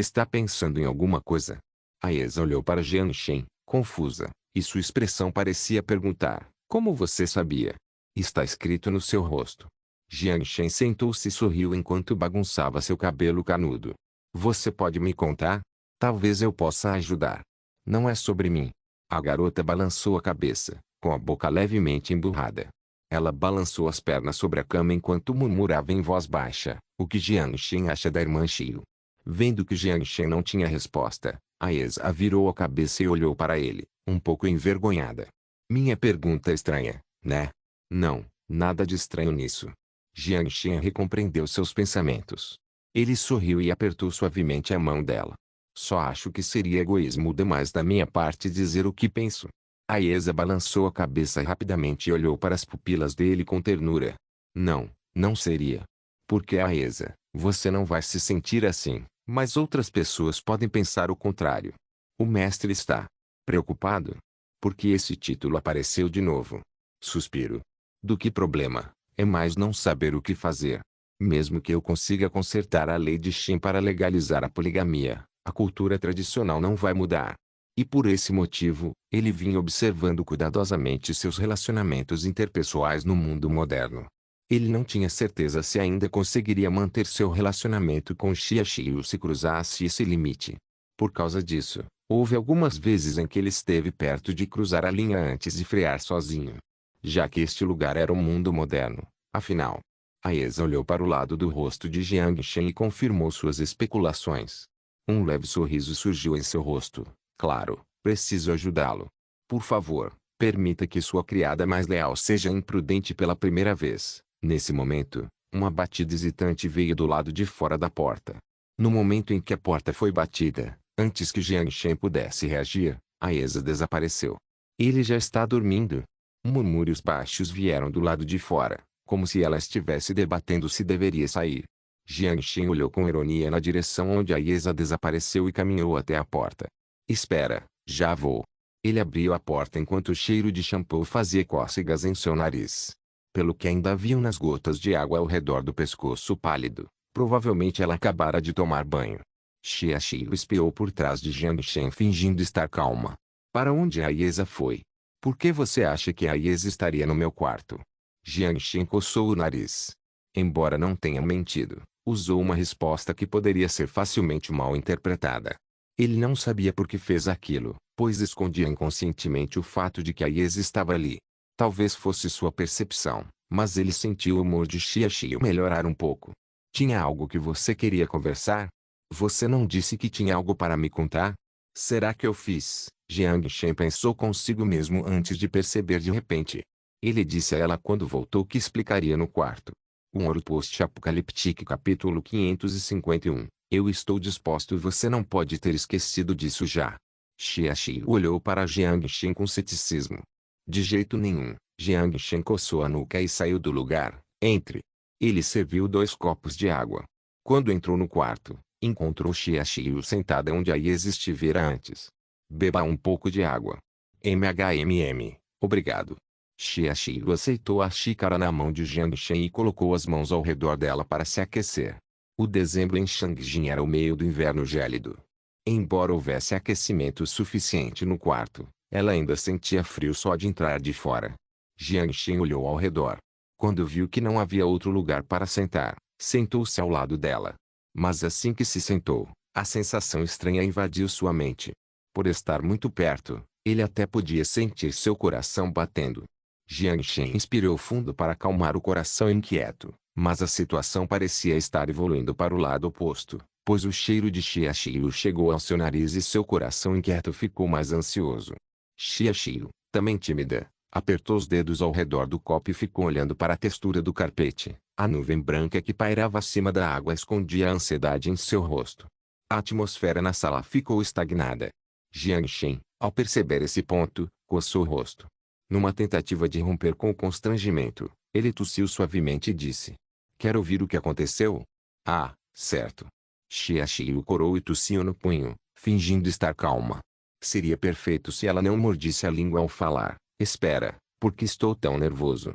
está pensando em alguma coisa? Aesa olhou para Jiang Shen, confusa, e sua expressão parecia perguntar, como você sabia? Está escrito no seu rosto. Jiang Shen sentou-se e sorriu enquanto bagunçava seu cabelo canudo. Você pode me contar? Talvez eu possa ajudar. Não é sobre mim. A garota balançou a cabeça, com a boca levemente emburrada. Ela balançou as pernas sobre a cama enquanto murmurava em voz baixa, o que Jiang Shen acha da irmã Xiu. Vendo que Jiang Shen não tinha resposta, Aesa virou a cabeça e olhou para ele, um pouco envergonhada. Minha pergunta é estranha, né? Não, nada de estranho nisso. Jiang Shen recompreendeu seus pensamentos. Ele sorriu e apertou suavemente a mão dela. Só acho que seria egoísmo demais da minha parte dizer o que penso. Aesa balançou a cabeça rapidamente e olhou para as pupilas dele com ternura. Não, não seria. Porque Aesa, você não vai se sentir assim, mas outras pessoas podem pensar o contrário. O mestre está preocupado? Porque esse título apareceu de novo. Suspiro. Do que problema? É mais não saber o que fazer. Mesmo que eu consiga consertar a lei de Shin para legalizar a poligamia, a cultura tradicional não vai mudar. E por esse motivo, ele vinha observando cuidadosamente seus relacionamentos interpessoais no mundo moderno. Ele não tinha certeza se ainda conseguiria manter seu relacionamento com Xia Xiu se cruzasse esse limite. Por causa disso, houve algumas vezes em que ele esteve perto de cruzar a linha antes de frear sozinho. Já que este lugar era o mundo moderno, afinal. Aesa olhou para o lado do rosto de Jiang Shen e confirmou suas especulações. Um leve sorriso surgiu em seu rosto. Claro, preciso ajudá-lo. Por favor, permita que sua criada mais leal seja imprudente pela primeira vez. Nesse momento, uma batida hesitante veio do lado de fora da porta. No momento em que a porta foi batida, antes que Jiang Shen pudesse reagir, Aesa desapareceu. Ele já está dormindo. Murmúrios baixos vieram do lado de fora, como se ela estivesse debatendo se deveria sair. Jiang Shen olhou com ironia na direção onde Aesa desapareceu e caminhou até a porta. Espera, já vou. Ele abriu a porta enquanto o cheiro de shampoo fazia cócegas em seu nariz. Pelo que ainda haviam nas gotas de água ao redor do pescoço pálido, provavelmente ela acabara de tomar banho. Xia Xiu espiou por trás de Jiang Shen fingindo estar calma. Para onde a Aesa foi? Por que você acha que a Aesa estaria no meu quarto? Jiang Shen coçou o nariz. Embora não tenha mentido, usou uma resposta que poderia ser facilmente mal interpretada. Ele não sabia por que fez aquilo, pois escondia inconscientemente o fato de que a Aesa estava ali. Talvez fosse sua percepção, mas ele sentiu o humor de Xia Xiu melhorar um pouco. Tinha algo que você queria conversar? Você não disse que tinha algo para me contar? Será que eu fiz? Jiang Shen pensou consigo mesmo antes de perceber de repente. Ele disse a ela quando voltou que explicaria no quarto. Um ouro post-apocalíptico capítulo 551. Eu estou disposto e você não pode ter esquecido disso já. Xia Xiu olhou para Jiang Shen com ceticismo. De jeito nenhum. Jiang Shen coçou a nuca e saiu do lugar. Entre. Ele serviu 2 copos de água. Quando entrou no quarto, encontrou Xia Xiu sentada onde a estivera antes. Beba um pouco de água. MHMM. Obrigado. Xia Xiu aceitou a xícara na mão de Jiang Shen e colocou as mãos ao redor dela para se aquecer. O dezembro em Changjin era o meio do inverno gélido. Embora houvesse aquecimento suficiente no quarto, ela ainda sentia frio só de entrar de fora. Jiang Shen olhou ao redor. Quando viu que não havia outro lugar para sentar, sentou-se ao lado dela. Mas assim que se sentou, a sensação estranha invadiu sua mente. Por estar muito perto, ele até podia sentir seu coração batendo. Jiang Shen inspirou fundo para acalmar o coração inquieto, mas a situação parecia estar evoluindo para o lado oposto, pois o cheiro de Xia Xiu chegou ao seu nariz e seu coração inquieto ficou mais ansioso. Xia Xiu, também tímida, apertou os dedos ao redor do copo e ficou olhando para a textura do carpete. A nuvem branca que pairava acima da água escondia a ansiedade em seu rosto. A atmosfera na sala ficou estagnada. Jiang Shen, ao perceber esse ponto, coçou o rosto. Numa tentativa de romper com o constrangimento, ele tossiu suavemente e disse: Quer ouvir o que aconteceu? Ah, certo. Xia Xiu corou e tossiu no punho, fingindo estar calma. Seria perfeito se ela não mordisse a língua ao falar. Espera, porque estou tão nervoso.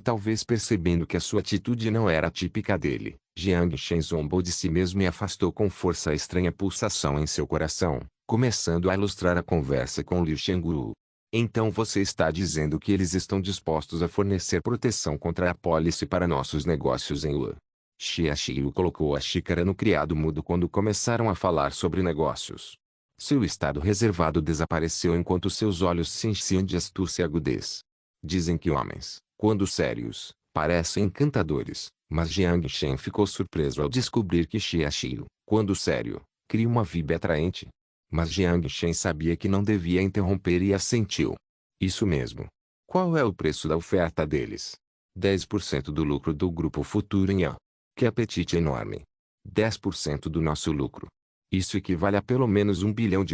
Talvez percebendo que a sua atitude não era típica dele, Jiang Shen zombou de si mesmo e afastou com força a estranha pulsação em seu coração, começando a ilustrar a conversa com Liu Shengwu. Então você está dizendo que eles estão dispostos a fornecer proteção contra a apólice para nossos negócios em Lua. Xia Xiu colocou a xícara no criado mudo quando começaram a falar sobre negócios. Seu estado reservado desapareceu enquanto seus olhos se enchiam de astúcia e agudez. Dizem que homens, quando sérios, parecem encantadores, mas Jiang Shen ficou surpreso ao descobrir que Xia Xiu, quando sério, cria uma vibe atraente. Mas Jiang Shen sabia que não devia interromper e assentiu. Isso mesmo. Qual é o preço da oferta deles? 10% do lucro do grupo Futuro em A. Que apetite enorme. 10% do nosso lucro. Isso equivale a pelo menos $1 bilhão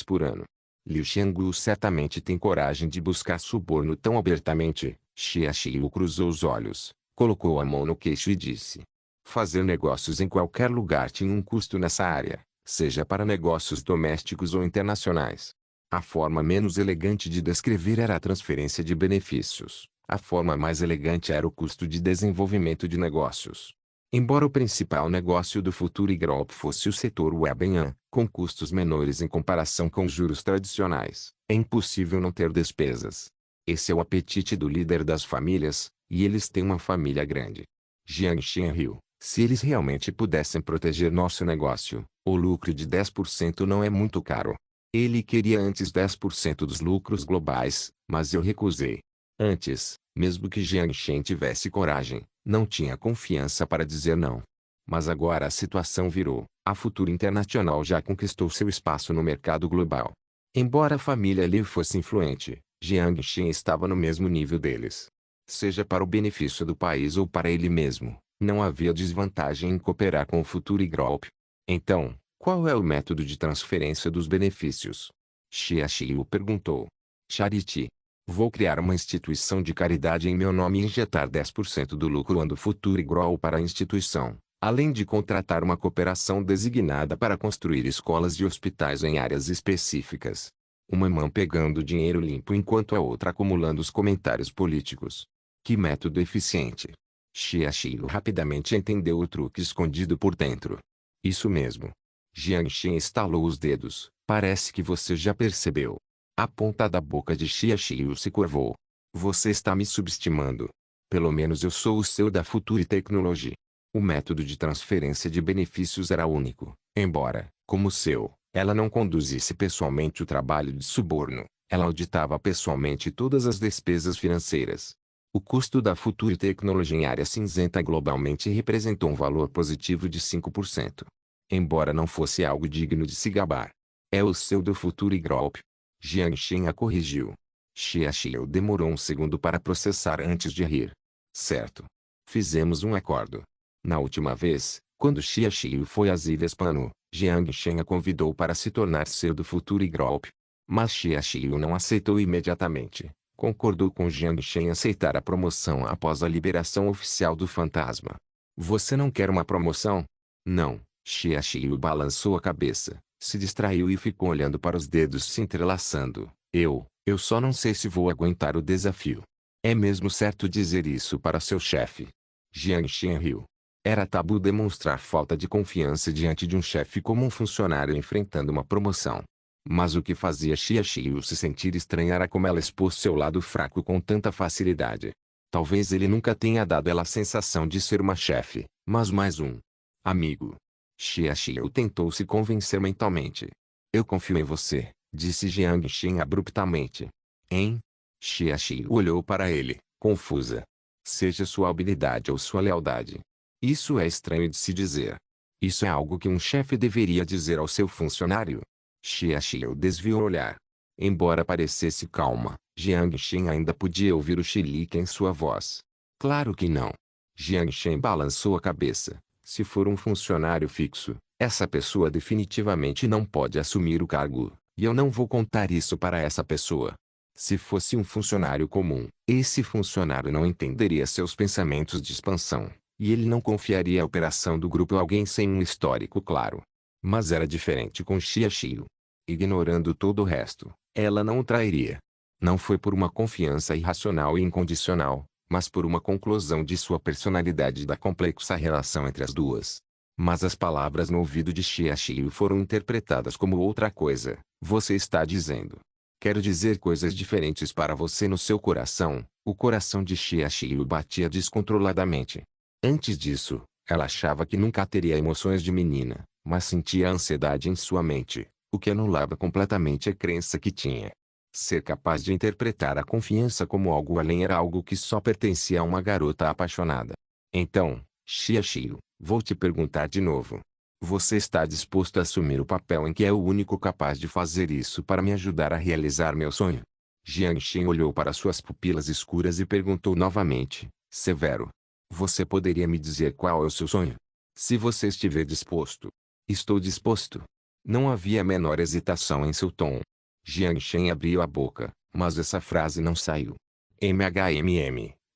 por ano. Liu Shengwu certamente tem coragem de buscar suborno tão abertamente. Xia Xiu cruzou os olhos, colocou a mão no queixo e disse: Fazer negócios em qualquer lugar tinha um custo nessa área, seja para negócios domésticos ou internacionais. A forma menos elegante de descrever era a transferência de benefícios. A forma mais elegante era o custo de desenvolvimento de negócios. Embora o principal negócio do Futuro Group fosse o setor web em An, com custos menores em comparação com os juros tradicionais, é impossível não ter despesas. Esse é o apetite do líder das famílias, e eles têm uma família grande. Jiang Shen riu. Se eles realmente pudessem proteger nosso negócio, o lucro de 10% não é muito caro. Ele queria antes 10% dos lucros globais, mas eu recusei. Antes, mesmo que Jiang Shen tivesse coragem, não tinha confiança para dizer não. Mas agora a situação virou. A Futuro Internacional já conquistou seu espaço no mercado global. Embora a família Liu fosse influente, Jiang Shen estava no mesmo nível deles. Seja para o benefício do país ou para ele mesmo, não havia desvantagem em cooperar com o Futuro Group. Então, qual é o método de transferência dos benefícios? Xia Xiu perguntou. Charity. Vou criar uma instituição de caridade em meu nome e injetar 10% do lucro do Futuro Group para a instituição, além de contratar uma cooperação designada para construir escolas e hospitais em áreas específicas. Uma mão pegando dinheiro limpo enquanto a outra acumulando os comentários políticos. Que método eficiente! Xia Xiu rapidamente entendeu o truque escondido por dentro. Isso mesmo. Jiang Shen estalou os dedos. Parece que você já percebeu. A ponta da boca de Xia Xiu se curvou. Você está me subestimando. Pelo menos eu sou o seu da Future Technology. O método de transferência de benefícios era único, embora, como o seu, ela não conduzisse pessoalmente o trabalho de suborno, ela auditava pessoalmente todas as despesas financeiras. O custo da Future Technology em área cinzenta globalmente representou um valor positivo de 5%. Embora não fosse algo digno de se gabar. É o seu do Future Group. Jiang Shen a corrigiu. Xia Xiu demorou um segundo para processar antes de rir. Certo. Fizemos um acordo. Na última vez, quando Xia Xiu foi às Ilhas Pano, Jiang Shen a convidou para se tornar ser do futuro Igrop. Mas Xia Xiu não aceitou imediatamente. Concordou com Jiang Shen aceitar a promoção após a liberação oficial do fantasma. Você não quer uma promoção? Não. Xia Xiu balançou a cabeça, se distraiu e ficou olhando para os dedos se entrelaçando. Eu só não sei se vou aguentar o desafio. É mesmo certo dizer isso para seu chefe? Jiang Shen riu. Era tabu demonstrar falta de confiança diante de um chefe como um funcionário enfrentando uma promoção. Mas o que fazia Xia Xiu se sentir estranha era como ela expôs seu lado fraco com tanta facilidade. Talvez ele nunca tenha dado ela a sensação de ser uma chefe, mas mais um amigo. Xia Xiu tentou se convencer mentalmente. Eu confio em você, disse Jiang Shen abruptamente. Hein? Xia Xiu olhou para ele, confusa. Seja sua habilidade ou sua lealdade. Isso é estranho de se dizer. Isso é algo que um chefe deveria dizer ao seu funcionário. Xia Xiu desviou o olhar. Embora parecesse calma, Jiang Shen ainda podia ouvir o chilique em sua voz. Claro que não. Jiang Shen balançou a cabeça. Se for um funcionário fixo, essa pessoa definitivamente não pode assumir o cargo, e eu não vou contar isso para essa pessoa. Se fosse um funcionário comum, esse funcionário não entenderia seus pensamentos de expansão, e ele não confiaria a operação do grupo a alguém sem um histórico claro. Mas era diferente com Xia Xiu. Ignorando todo o resto, ela não o trairia. Não foi por uma confiança irracional e incondicional, mas por uma conclusão de sua personalidade e da complexa relação entre as duas. Mas as palavras no ouvido de Xia Xiu foram interpretadas como outra coisa. Você está dizendo. Quero dizer coisas diferentes para você no seu coração. O coração de Xia Xiu batia descontroladamente. Antes disso, ela achava que nunca teria emoções de menina, mas sentia ansiedade em sua mente, o que anulava completamente a crença que tinha. Ser capaz de interpretar a confiança como algo além era algo que só pertencia a uma garota apaixonada. Então, Xia Xiu, vou te perguntar de novo. Você está disposto a assumir o papel em que é o único capaz de fazer isso para me ajudar a realizar meu sonho? Jiang Shen olhou para suas pupilas escuras e perguntou novamente, severo. Você poderia me dizer qual é o seu sonho? Se você estiver disposto. Estou disposto. Não havia a menor hesitação em seu tom. Jiang Shen abriu a boca, mas essa frase não saiu.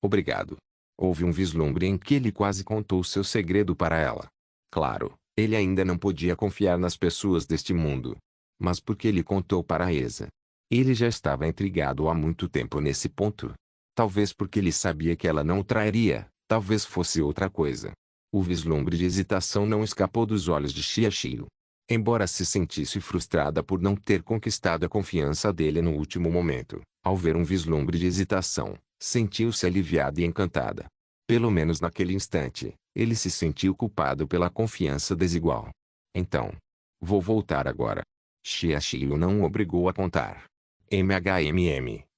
Obrigado. Houve um vislumbre em que ele quase contou seu segredo para ela. Claro, ele ainda não podia confiar nas pessoas deste mundo. Mas por que ele contou para a Esa? Ele já estava intrigado há muito tempo nesse ponto. Talvez porque ele sabia que ela não o trairia, talvez fosse outra coisa. O vislumbre de hesitação não escapou dos olhos de Xia Xiu. Embora se sentisse frustrada por não ter conquistado a confiança dele no último momento, ao ver um vislumbre de hesitação, sentiu-se aliviada e encantada. Pelo menos naquele instante, ele se sentiu culpado pela confiança desigual. Então, vou voltar agora. Xia Xiu não o obrigou a contar.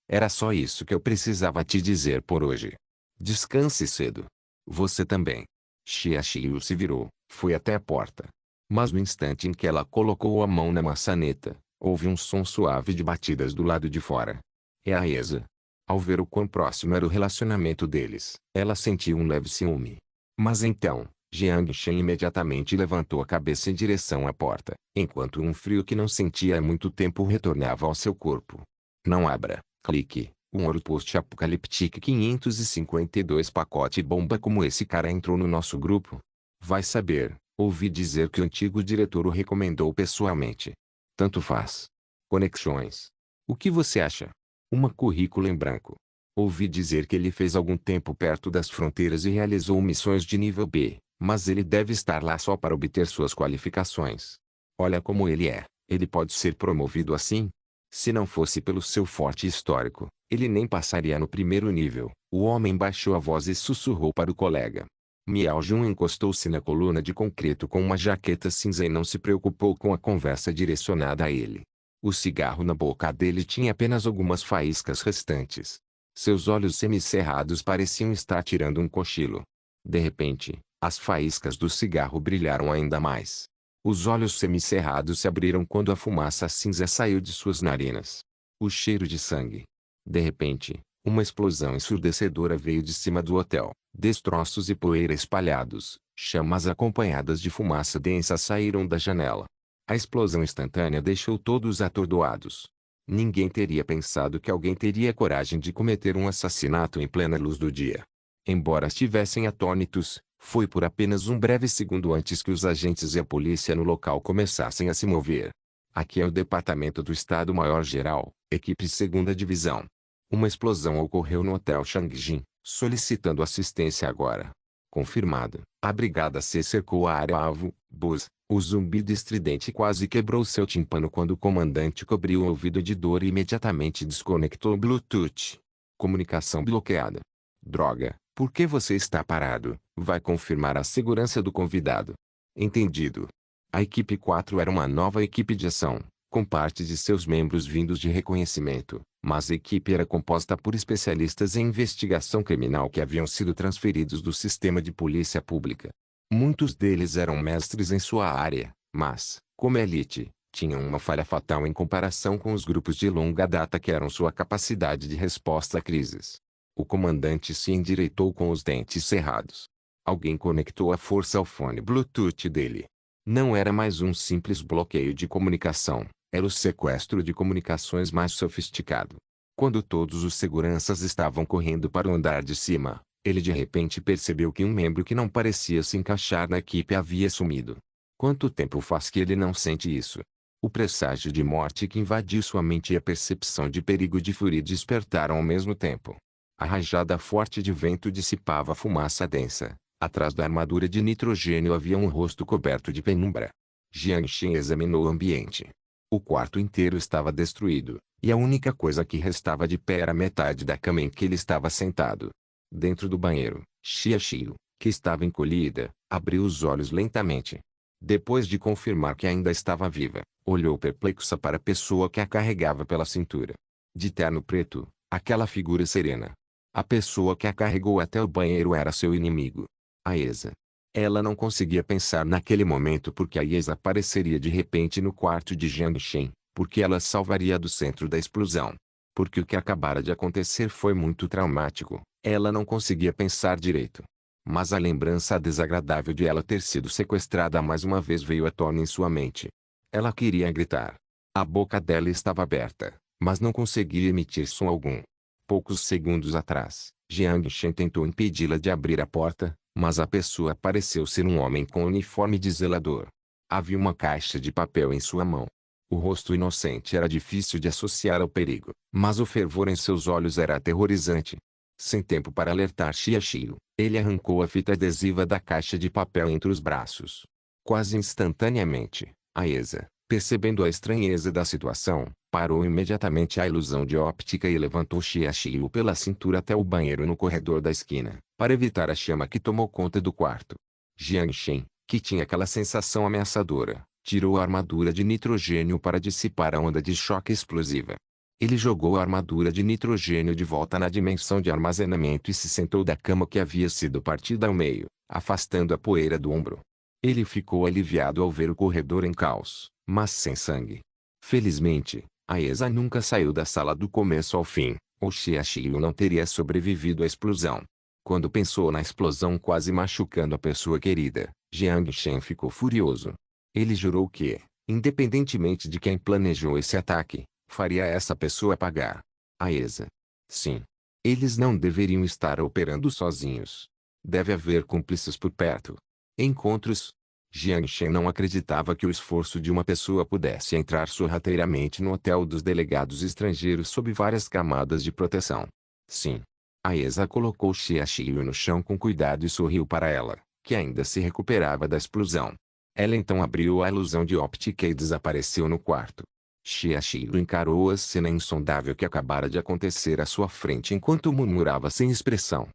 Era só isso que eu precisava te dizer por hoje. Descanse cedo. Você também. Xia Xiu se virou, foi até a porta. Mas no instante em que ela colocou a mão na maçaneta, houve um som suave de batidas do lado de fora. É a Esa. Ao ver o quão próximo era o relacionamento deles, ela sentiu um leve ciúme. Mas então, Jiang Shen imediatamente levantou a cabeça em direção à porta, enquanto um frio que não sentia há muito tempo retornava ao seu corpo. Não abra, clique. Um Ouro Post-Apocaliptic 552 pacote bomba como esse cara entrou no nosso grupo? Vai saber, ouvi dizer que o antigo diretor o recomendou pessoalmente. Tanto faz. Conexões. O que você acha? Uma currículo em branco. Ouvi dizer que ele fez algum tempo perto das fronteiras e realizou missões de nível B, mas ele deve estar lá só para obter suas qualificações. Olha como ele pode ser promovido assim? Se não fosse pelo seu forte histórico, ele nem passaria no primeiro nível. O homem baixou a voz e sussurrou para o colega. Miao Jun encostou-se na coluna de concreto com uma jaqueta cinza e não se preocupou com a conversa direcionada a ele. O cigarro na boca dele tinha apenas algumas faíscas restantes. Seus olhos semicerrados pareciam estar tirando um cochilo. De repente, as faíscas do cigarro brilharam ainda mais. Os olhos semicerrados se abriram quando a fumaça cinza saiu de suas narinas. O cheiro de sangue. De repente, Uma explosão ensurdecedora veio de cima do hotel. Destroços e poeira espalhados, chamas acompanhadas de fumaça densa saíram da janela. A explosão instantânea deixou todos atordoados. Ninguém teria pensado que alguém teria coragem de cometer um assassinato em plena luz do dia. Embora estivessem atônitos, foi por apenas um breve segundo antes que os agentes e a polícia no local começassem a se mover. Aqui é o Departamento do Estado-Maior-Geral, equipe 2ª Divisão. Uma explosão ocorreu no Hotel Changjin, solicitando assistência agora. Confirmado. A brigada C cercou a área-alvo. Buzz, o zumbido estridente quase quebrou seu tímpano quando o comandante cobriu o ouvido de dor e imediatamente desconectou o Bluetooth. Comunicação bloqueada. Droga, por que você está parado? Vai confirmar a segurança do convidado. Entendido. A equipe 4 era uma nova equipe de ação, com parte de seus membros vindos de reconhecimento, mas a equipe era composta por especialistas em investigação criminal que haviam sido transferidos do sistema de polícia pública. Muitos deles eram mestres em sua área, mas, como elite, tinham uma falha fatal em comparação com os grupos de longa data que eram sua capacidade de resposta a crises. O comandante se endireitou com os dentes cerrados. Alguém conectou à força ao fone Bluetooth dele. Não era mais um simples bloqueio de comunicação, era o sequestro de comunicações mais sofisticado. Quando todos os seguranças estavam correndo para o andar de cima, ele de repente percebeu que um membro que não parecia se encaixar na equipe havia sumido. Quanto tempo faz que ele não sente isso? O presságio de morte que invadiu sua mente e a percepção de perigo de Fury despertaram ao mesmo tempo. A rajada forte de vento dissipava a fumaça densa. Atrás da armadura de nitrogênio havia um rosto coberto de penumbra. Jiang Shen examinou o ambiente. O quarto inteiro estava destruído, e a única coisa que restava de pé era metade da cama em que ele estava sentado. Dentro do banheiro, Xia Xiu, que estava encolhida, abriu os olhos lentamente. Depois de confirmar que ainda estava viva, olhou perplexa para a pessoa que a carregava pela cintura. De terno preto, aquela figura serena. A pessoa que a carregou até o banheiro era seu inimigo. A Esa. Ela não conseguia pensar naquele momento porque a Esa apareceria de repente no quarto de Jiang Shen, porque ela salvaria do centro da explosão. Porque o que acabara de acontecer foi muito traumático, ela não conseguia pensar direito. Mas a lembrança desagradável de ela ter sido sequestrada mais uma vez veio à tona em sua mente. Ela queria gritar. A boca dela estava aberta, mas não conseguia emitir som algum. Poucos segundos atrás, Jiang Shen tentou impedi-la de abrir a porta, mas a pessoa pareceu ser um homem com uniforme de zelador. Havia uma caixa de papel em sua mão. O rosto inocente era difícil de associar ao perigo, mas o fervor em seus olhos era aterrorizante. Sem tempo para alertar Xia Xiu, ele arrancou a fita adesiva da caixa de papel entre os braços. Quase instantaneamente, a Esa, percebendo a estranheza da situação, parou imediatamente a ilusão de óptica e levantou Xia Xiu pela cintura até o banheiro no corredor da esquina, para evitar a chama que tomou conta do quarto. Jiang Shen, que tinha aquela sensação ameaçadora, tirou a armadura de nitrogênio para dissipar a onda de choque explosiva. Ele jogou a armadura de nitrogênio de volta na dimensão de armazenamento e se sentou da cama que havia sido partida ao meio, afastando a poeira do ombro. Ele ficou aliviado ao ver o corredor em caos, mas sem sangue. Felizmente, a Esa nunca saiu da sala do começo ao fim, ou Xia Xiu não teria sobrevivido à explosão. Quando pensou na explosão quase machucando a pessoa querida, Jiang Shen ficou furioso. Ele jurou que, independentemente de quem planejou esse ataque, faria essa pessoa pagar. A Esa. Sim. Eles não deveriam estar operando sozinhos. Deve haver cúmplices por perto. Encontros. Jiang Shen não acreditava que o esforço de uma pessoa pudesse entrar sorrateiramente no hotel dos delegados estrangeiros sob várias camadas de proteção. Sim. A Esa colocou Xia Xiu no chão com cuidado e sorriu para ela, que ainda se recuperava da explosão. Ela então abriu a ilusão de óptica e desapareceu no quarto. Xia Xiu encarou a cena insondável que acabara de acontecer à sua frente enquanto murmurava sem expressão.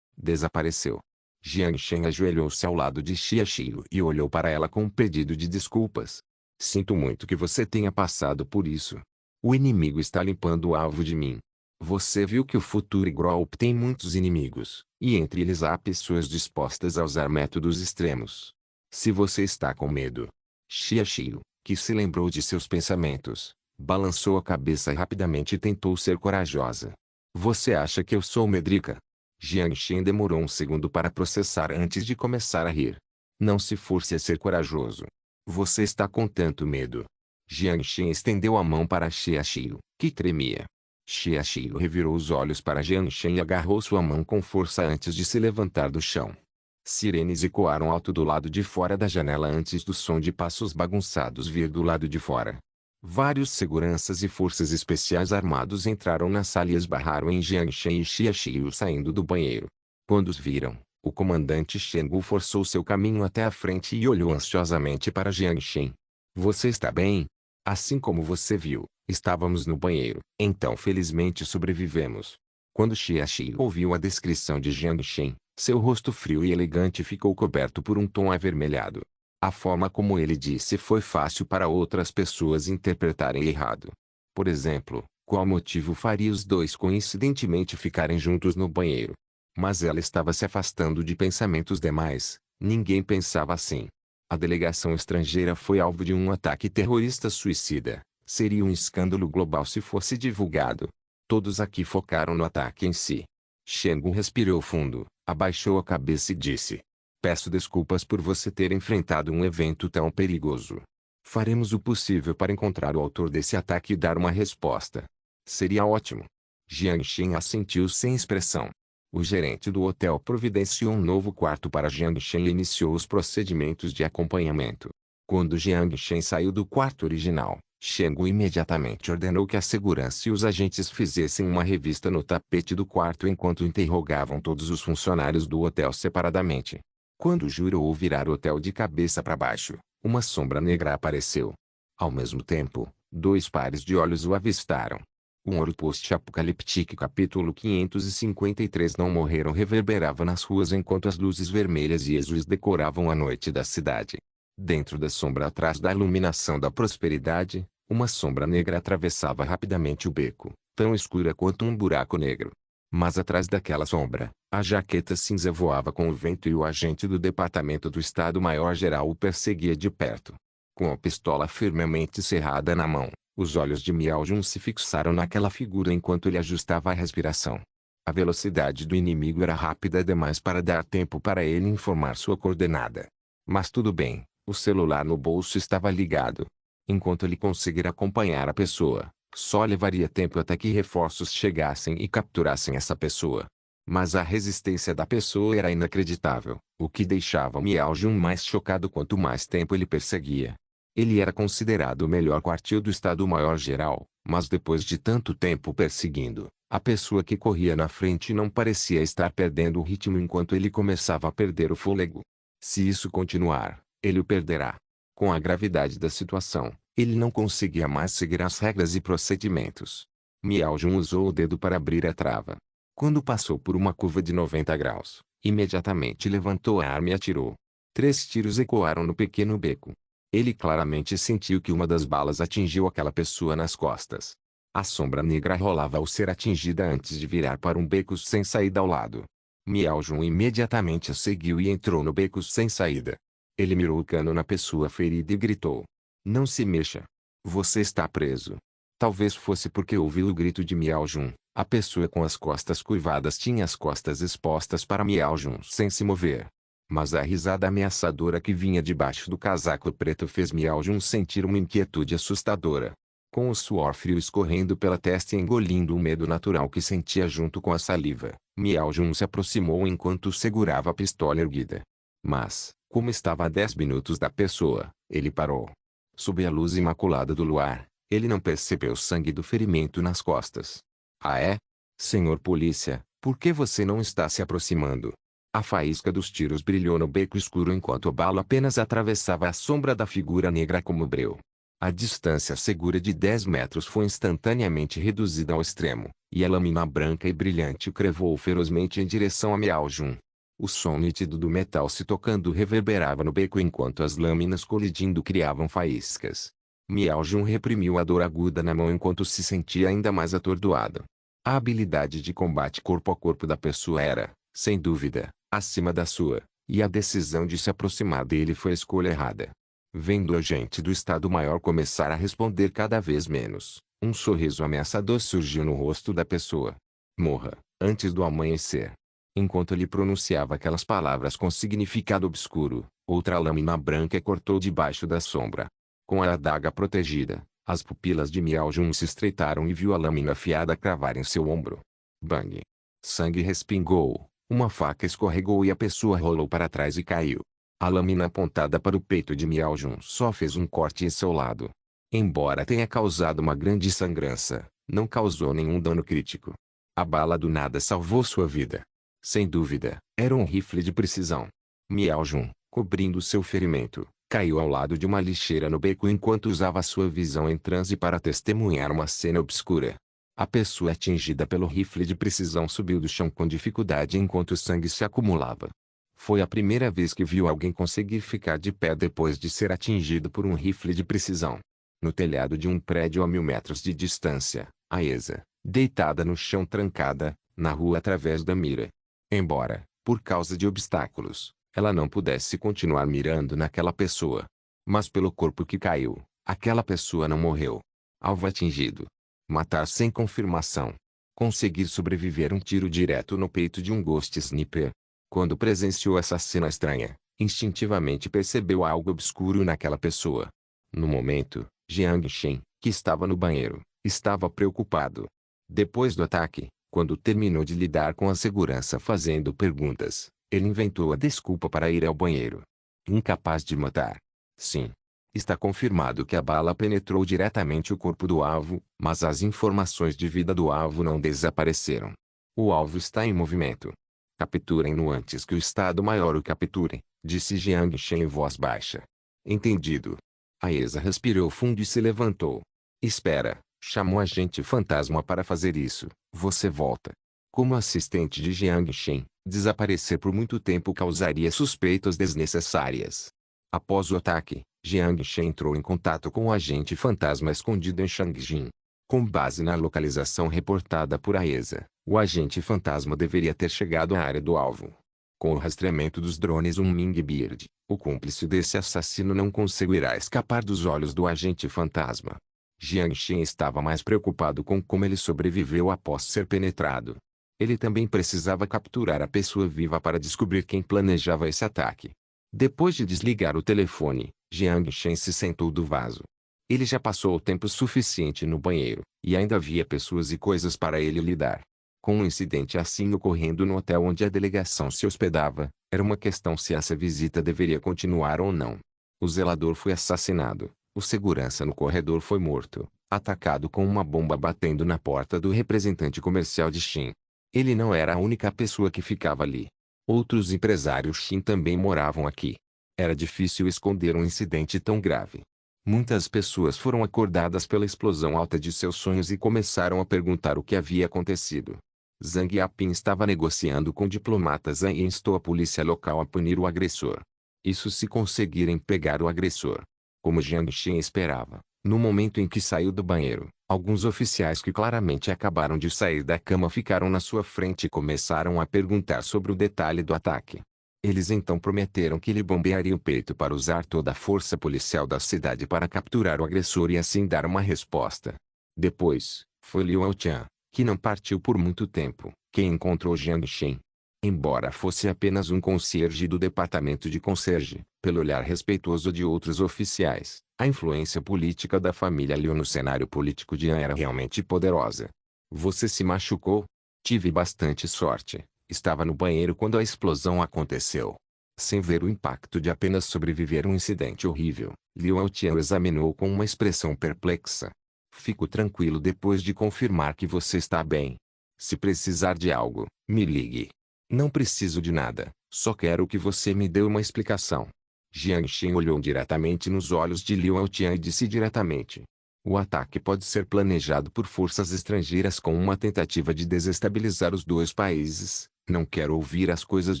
Desapareceu. Jiang Shen ajoelhou-se ao lado de Xia Xiu e olhou para ela com um pedido de desculpas. Sinto muito que você tenha passado por isso. O inimigo está limpando o alvo de mim. Você viu que o Future Group tem muitos inimigos, e entre eles há pessoas dispostas a usar métodos extremos. Se você está com medo. Xia Xiu, que se lembrou de seus pensamentos, balançou a cabeça rapidamente e tentou ser corajosa. Você acha que eu sou medrica? Jiang Shen demorou um segundo para processar antes de começar a rir. Não se force a ser corajoso. Você está com tanto medo. Jiang Shen estendeu a mão para Xie Xiu, que tremia. Xie Xiu revirou os olhos para Jiang Shen e agarrou sua mão com força antes de se levantar do chão. Sirenes ecoaram alto do lado de fora da janela antes do som de passos bagunçados vir do lado de fora. Vários seguranças e forças especiais armados entraram na sala e esbarraram em Jiang Shen e Xie Xiu saindo do banheiro. Quando os viram, o comandante Shen Gu forçou seu caminho até a frente e olhou ansiosamente para Jiang Shen. Você está bem? Assim como você viu, estávamos no banheiro. Então felizmente sobrevivemos. Quando Xie Xiu ouviu a descrição de Jiang Shen, seu rosto frio e elegante ficou coberto por um tom avermelhado. A forma como ele disse foi fácil para outras pessoas interpretarem errado. Por exemplo, qual motivo faria os dois coincidentemente ficarem juntos no banheiro? Mas ela estava se afastando de pensamentos demais. Ninguém pensava assim. A delegação estrangeira foi alvo de um ataque terrorista suicida. Seria um escândalo global se fosse divulgado. Todos aqui focaram no ataque em si. Shen Gu respirou fundo, abaixou a cabeça e disse: Peço desculpas por você ter enfrentado um evento tão perigoso. Faremos o possível para encontrar o autor desse ataque e dar uma resposta. Seria ótimo. Jiang Shen assentiu sem expressão. O gerente do hotel providenciou um novo quarto para Jiang Shen e iniciou os procedimentos de acompanhamento. Quando Jiang Shen saiu do quarto original, Shen Gu imediatamente ordenou que a segurança e os agentes fizessem uma revista no tapete do quarto enquanto interrogavam todos os funcionários do hotel separadamente. Quando jurou virar o hotel de cabeça para baixo, uma sombra negra apareceu. Ao mesmo tempo, dois pares de olhos o avistaram. Um ouro post-apocalíptico capítulo 553 Não morreram reverberava nas ruas enquanto as luzes vermelhas e azuis decoravam a noite da cidade. Dentro da sombra atrás da iluminação da prosperidade, uma sombra negra atravessava rapidamente o beco, tão escura quanto um buraco negro. Mas atrás daquela sombra, a jaqueta cinza voava com o vento e o agente do Departamento do Estado-Maior-Geral o perseguia de perto. Com a pistola firmemente cerrada na mão, os olhos de Miao Jun se fixaram naquela figura enquanto ele ajustava a respiração. A velocidade do inimigo era rápida demais para dar tempo para ele informar sua coordenada. Mas tudo bem, o celular no bolso estava ligado. Enquanto ele conseguir acompanhar a pessoa, só levaria tempo até que reforços chegassem e capturassem essa pessoa. Mas a resistência da pessoa era inacreditável, o que deixava Miao Jun mais chocado quanto mais tempo ele perseguia. Ele era considerado o melhor quartil do Estado-Maior-Geral, mas depois de tanto tempo perseguindo, a pessoa que corria na frente não parecia estar perdendo o ritmo enquanto ele começava a perder o fôlego. Se isso continuar, ele o perderá. Com a gravidade da situação, ele não conseguia mais seguir as regras e procedimentos. Miao Jun usou o dedo para abrir a trava. Quando passou por uma curva de 90 graus, imediatamente levantou a arma e atirou. 3 tiros ecoaram no pequeno beco. Ele claramente sentiu que uma das balas atingiu aquela pessoa nas costas. A sombra negra rolava ao ser atingida antes de virar para um beco sem saída ao lado. Miao Jun imediatamente a seguiu e entrou no beco sem saída. Ele mirou o cano na pessoa ferida e gritou: Não se mexa. Você está preso. Talvez fosse porque ouviu o grito de Miao Jun. A pessoa com as costas curvadas tinha as costas expostas para Miao Jun sem se mover. Mas a risada ameaçadora que vinha debaixo do casaco preto fez Miao Jun sentir uma inquietude assustadora. Com o suor frio escorrendo pela testa e engolindo o medo natural que sentia junto com a saliva, Miao Jun se aproximou enquanto segurava a pistola erguida. Mas, como estava a 10 minutos da pessoa, ele parou. Sob a luz imaculada do luar, ele não percebeu sangue do ferimento nas costas. Ah é? Senhor polícia, por que você não está se aproximando? A faísca dos tiros brilhou no beco escuro enquanto a bala apenas atravessava a sombra da figura negra como breu. A distância segura de 10 metros foi instantaneamente reduzida ao extremo, e a lâmina branca e brilhante crevou ferozmente em direção a Miao Jun. O som nítido do metal se tocando reverberava no beco enquanto as lâminas colidindo criavam faíscas. Miao Jun reprimiu a dor aguda na mão enquanto se sentia ainda mais atordoado. A habilidade de combate corpo a corpo da pessoa era, sem dúvida, acima da sua, e a decisão de se aproximar dele foi a escolha errada. Vendo o agente do Estado-Maior começar a responder cada vez menos, um sorriso ameaçador surgiu no rosto da pessoa. Morra, antes do amanhecer. Enquanto ele pronunciava aquelas palavras com significado obscuro, outra lâmina branca cortou debaixo da sombra. Com a adaga protegida, as pupilas de Miao Jun se estreitaram e viu a lâmina afiada cravar em seu ombro. Bang! Sangue respingou, uma faca escorregou e a pessoa rolou para trás e caiu. A lâmina apontada para o peito de Miao Jun só fez um corte em seu lado. Embora tenha causado uma grande sangrança, não causou nenhum dano crítico. A bala do nada salvou sua vida. Sem dúvida, era um rifle de precisão. Miao Jun, cobrindo seu ferimento, caiu ao lado de uma lixeira no beco enquanto usava sua visão em transe para testemunhar uma cena obscura. A pessoa atingida pelo rifle de precisão subiu do chão com dificuldade enquanto o sangue se acumulava. Foi a primeira vez que viu alguém conseguir ficar de pé depois de ser atingido por um rifle de precisão. No telhado de um prédio a 1000 metros de distância, Aesa, deitada no chão trancada, na rua através da mira. Embora, por causa de obstáculos, ela não pudesse continuar mirando naquela pessoa. Mas pelo corpo que caiu, aquela pessoa não morreu. Alvo atingido. Matar sem confirmação. Conseguir sobreviver um tiro direto no peito de um Ghost Sniper. Quando presenciou essa cena estranha, instintivamente percebeu algo obscuro naquela pessoa. No momento, Jiang Shen, que estava no banheiro, estava preocupado. Depois do ataque, quando terminou de lidar com a segurança fazendo perguntas, ele inventou a desculpa para ir ao banheiro. Incapaz de matar. Sim. Está confirmado que a bala penetrou diretamente o corpo do alvo, mas as informações de vida do alvo não desapareceram. O alvo está em movimento. Capturem-no antes que o Estado-Maior o capture, disse Jiang Shen em voz baixa. Entendido. Aesa respirou fundo e se levantou. Espera, chamou agente fantasma para fazer isso, você volta. Como assistente de Jiang Shen, desaparecer por muito tempo causaria suspeitas desnecessárias. Após o ataque, Jiang Shen entrou em contato com o agente fantasma escondido em Shangjin. Com base na localização reportada por Aesa, o agente fantasma deveria ter chegado à área do alvo. Com o rastreamento dos drones Mingbeard, o cúmplice desse assassino não conseguirá escapar dos olhos do agente fantasma. Jiang Shen estava mais preocupado com como ele sobreviveu após ser penetrado. Ele também precisava capturar a pessoa viva para descobrir quem planejava esse ataque. Depois de desligar o telefone, Jiang Shen se sentou do vaso. Ele já passou o tempo suficiente no banheiro, e ainda havia pessoas e coisas para ele lidar. Com um incidente assim ocorrendo no hotel onde a delegação se hospedava, era uma questão se essa visita deveria continuar ou não. O zelador foi assassinado, o segurança no corredor foi morto, atacado com uma bomba batendo na porta do representante comercial de Shin. Ele não era a única pessoa que ficava ali. Outros empresários Shin também moravam aqui. Era difícil esconder um incidente tão grave. Muitas pessoas foram acordadas pela explosão alta de seus sonhos e começaram a perguntar o que havia acontecido. Zhang Yaping estava negociando com diplomatas e instou a polícia local a punir o agressor. Isso se conseguirem pegar o agressor. Como Jiang Shen esperava, no momento em que saiu do banheiro, alguns oficiais que claramente acabaram de sair da cama ficaram na sua frente e começaram a perguntar sobre o detalhe do ataque. Eles então prometeram que lhe bombeariam o peito para usar toda a força policial da cidade para capturar o agressor e assim dar uma resposta. Depois, foi Liu Aotian, que não partiu por muito tempo, quem encontrou Jiang Shen. Embora fosse apenas um concierge do departamento de concierge, pelo olhar respeitoso de outros oficiais, a influência política da família Liu no cenário político de Han era realmente poderosa. Você se machucou? Tive bastante sorte. Estava no banheiro quando a explosão aconteceu. Sem ver o impacto de apenas sobreviver a um incidente horrível, Liu Aotian o examinou com uma expressão perplexa. Fico tranquilo depois de confirmar que você está bem. Se precisar de algo, me ligue. Não preciso de nada, só quero que você me dê uma explicação. Jiang Shen olhou diretamente nos olhos de Liu Aotian e disse diretamente. O ataque pode ser planejado por forças estrangeiras com uma tentativa de desestabilizar os dois países. Não quero ouvir as coisas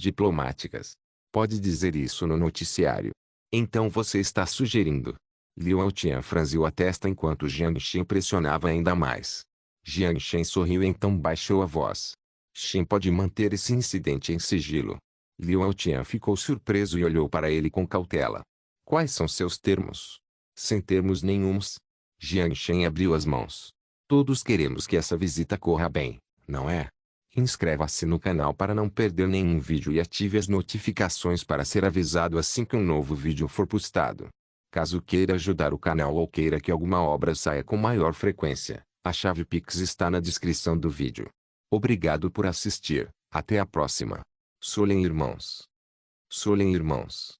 diplomáticas. Pode dizer isso no noticiário. Então você está sugerindo. Liu Aotian franziu a testa enquanto Jiang Shen pressionava ainda mais. Jiang Shen sorriu e então baixou a voz. Shen pode manter esse incidente em sigilo. Liu Aotian ficou surpreso e olhou para ele com cautela. Quais são seus termos? Sem termos nenhuns. Jiang Shen abriu as mãos. Todos queremos que essa visita corra bem, não é? Inscreva-se no canal para não perder nenhum vídeo e ative as notificações para ser avisado assim que um novo vídeo for postado. Caso queira ajudar o canal ou queira que alguma obra saia com maior frequência, a chave Pix está na descrição do vídeo. Obrigado por assistir, até a próxima. Solem irmãos. Solem irmãos.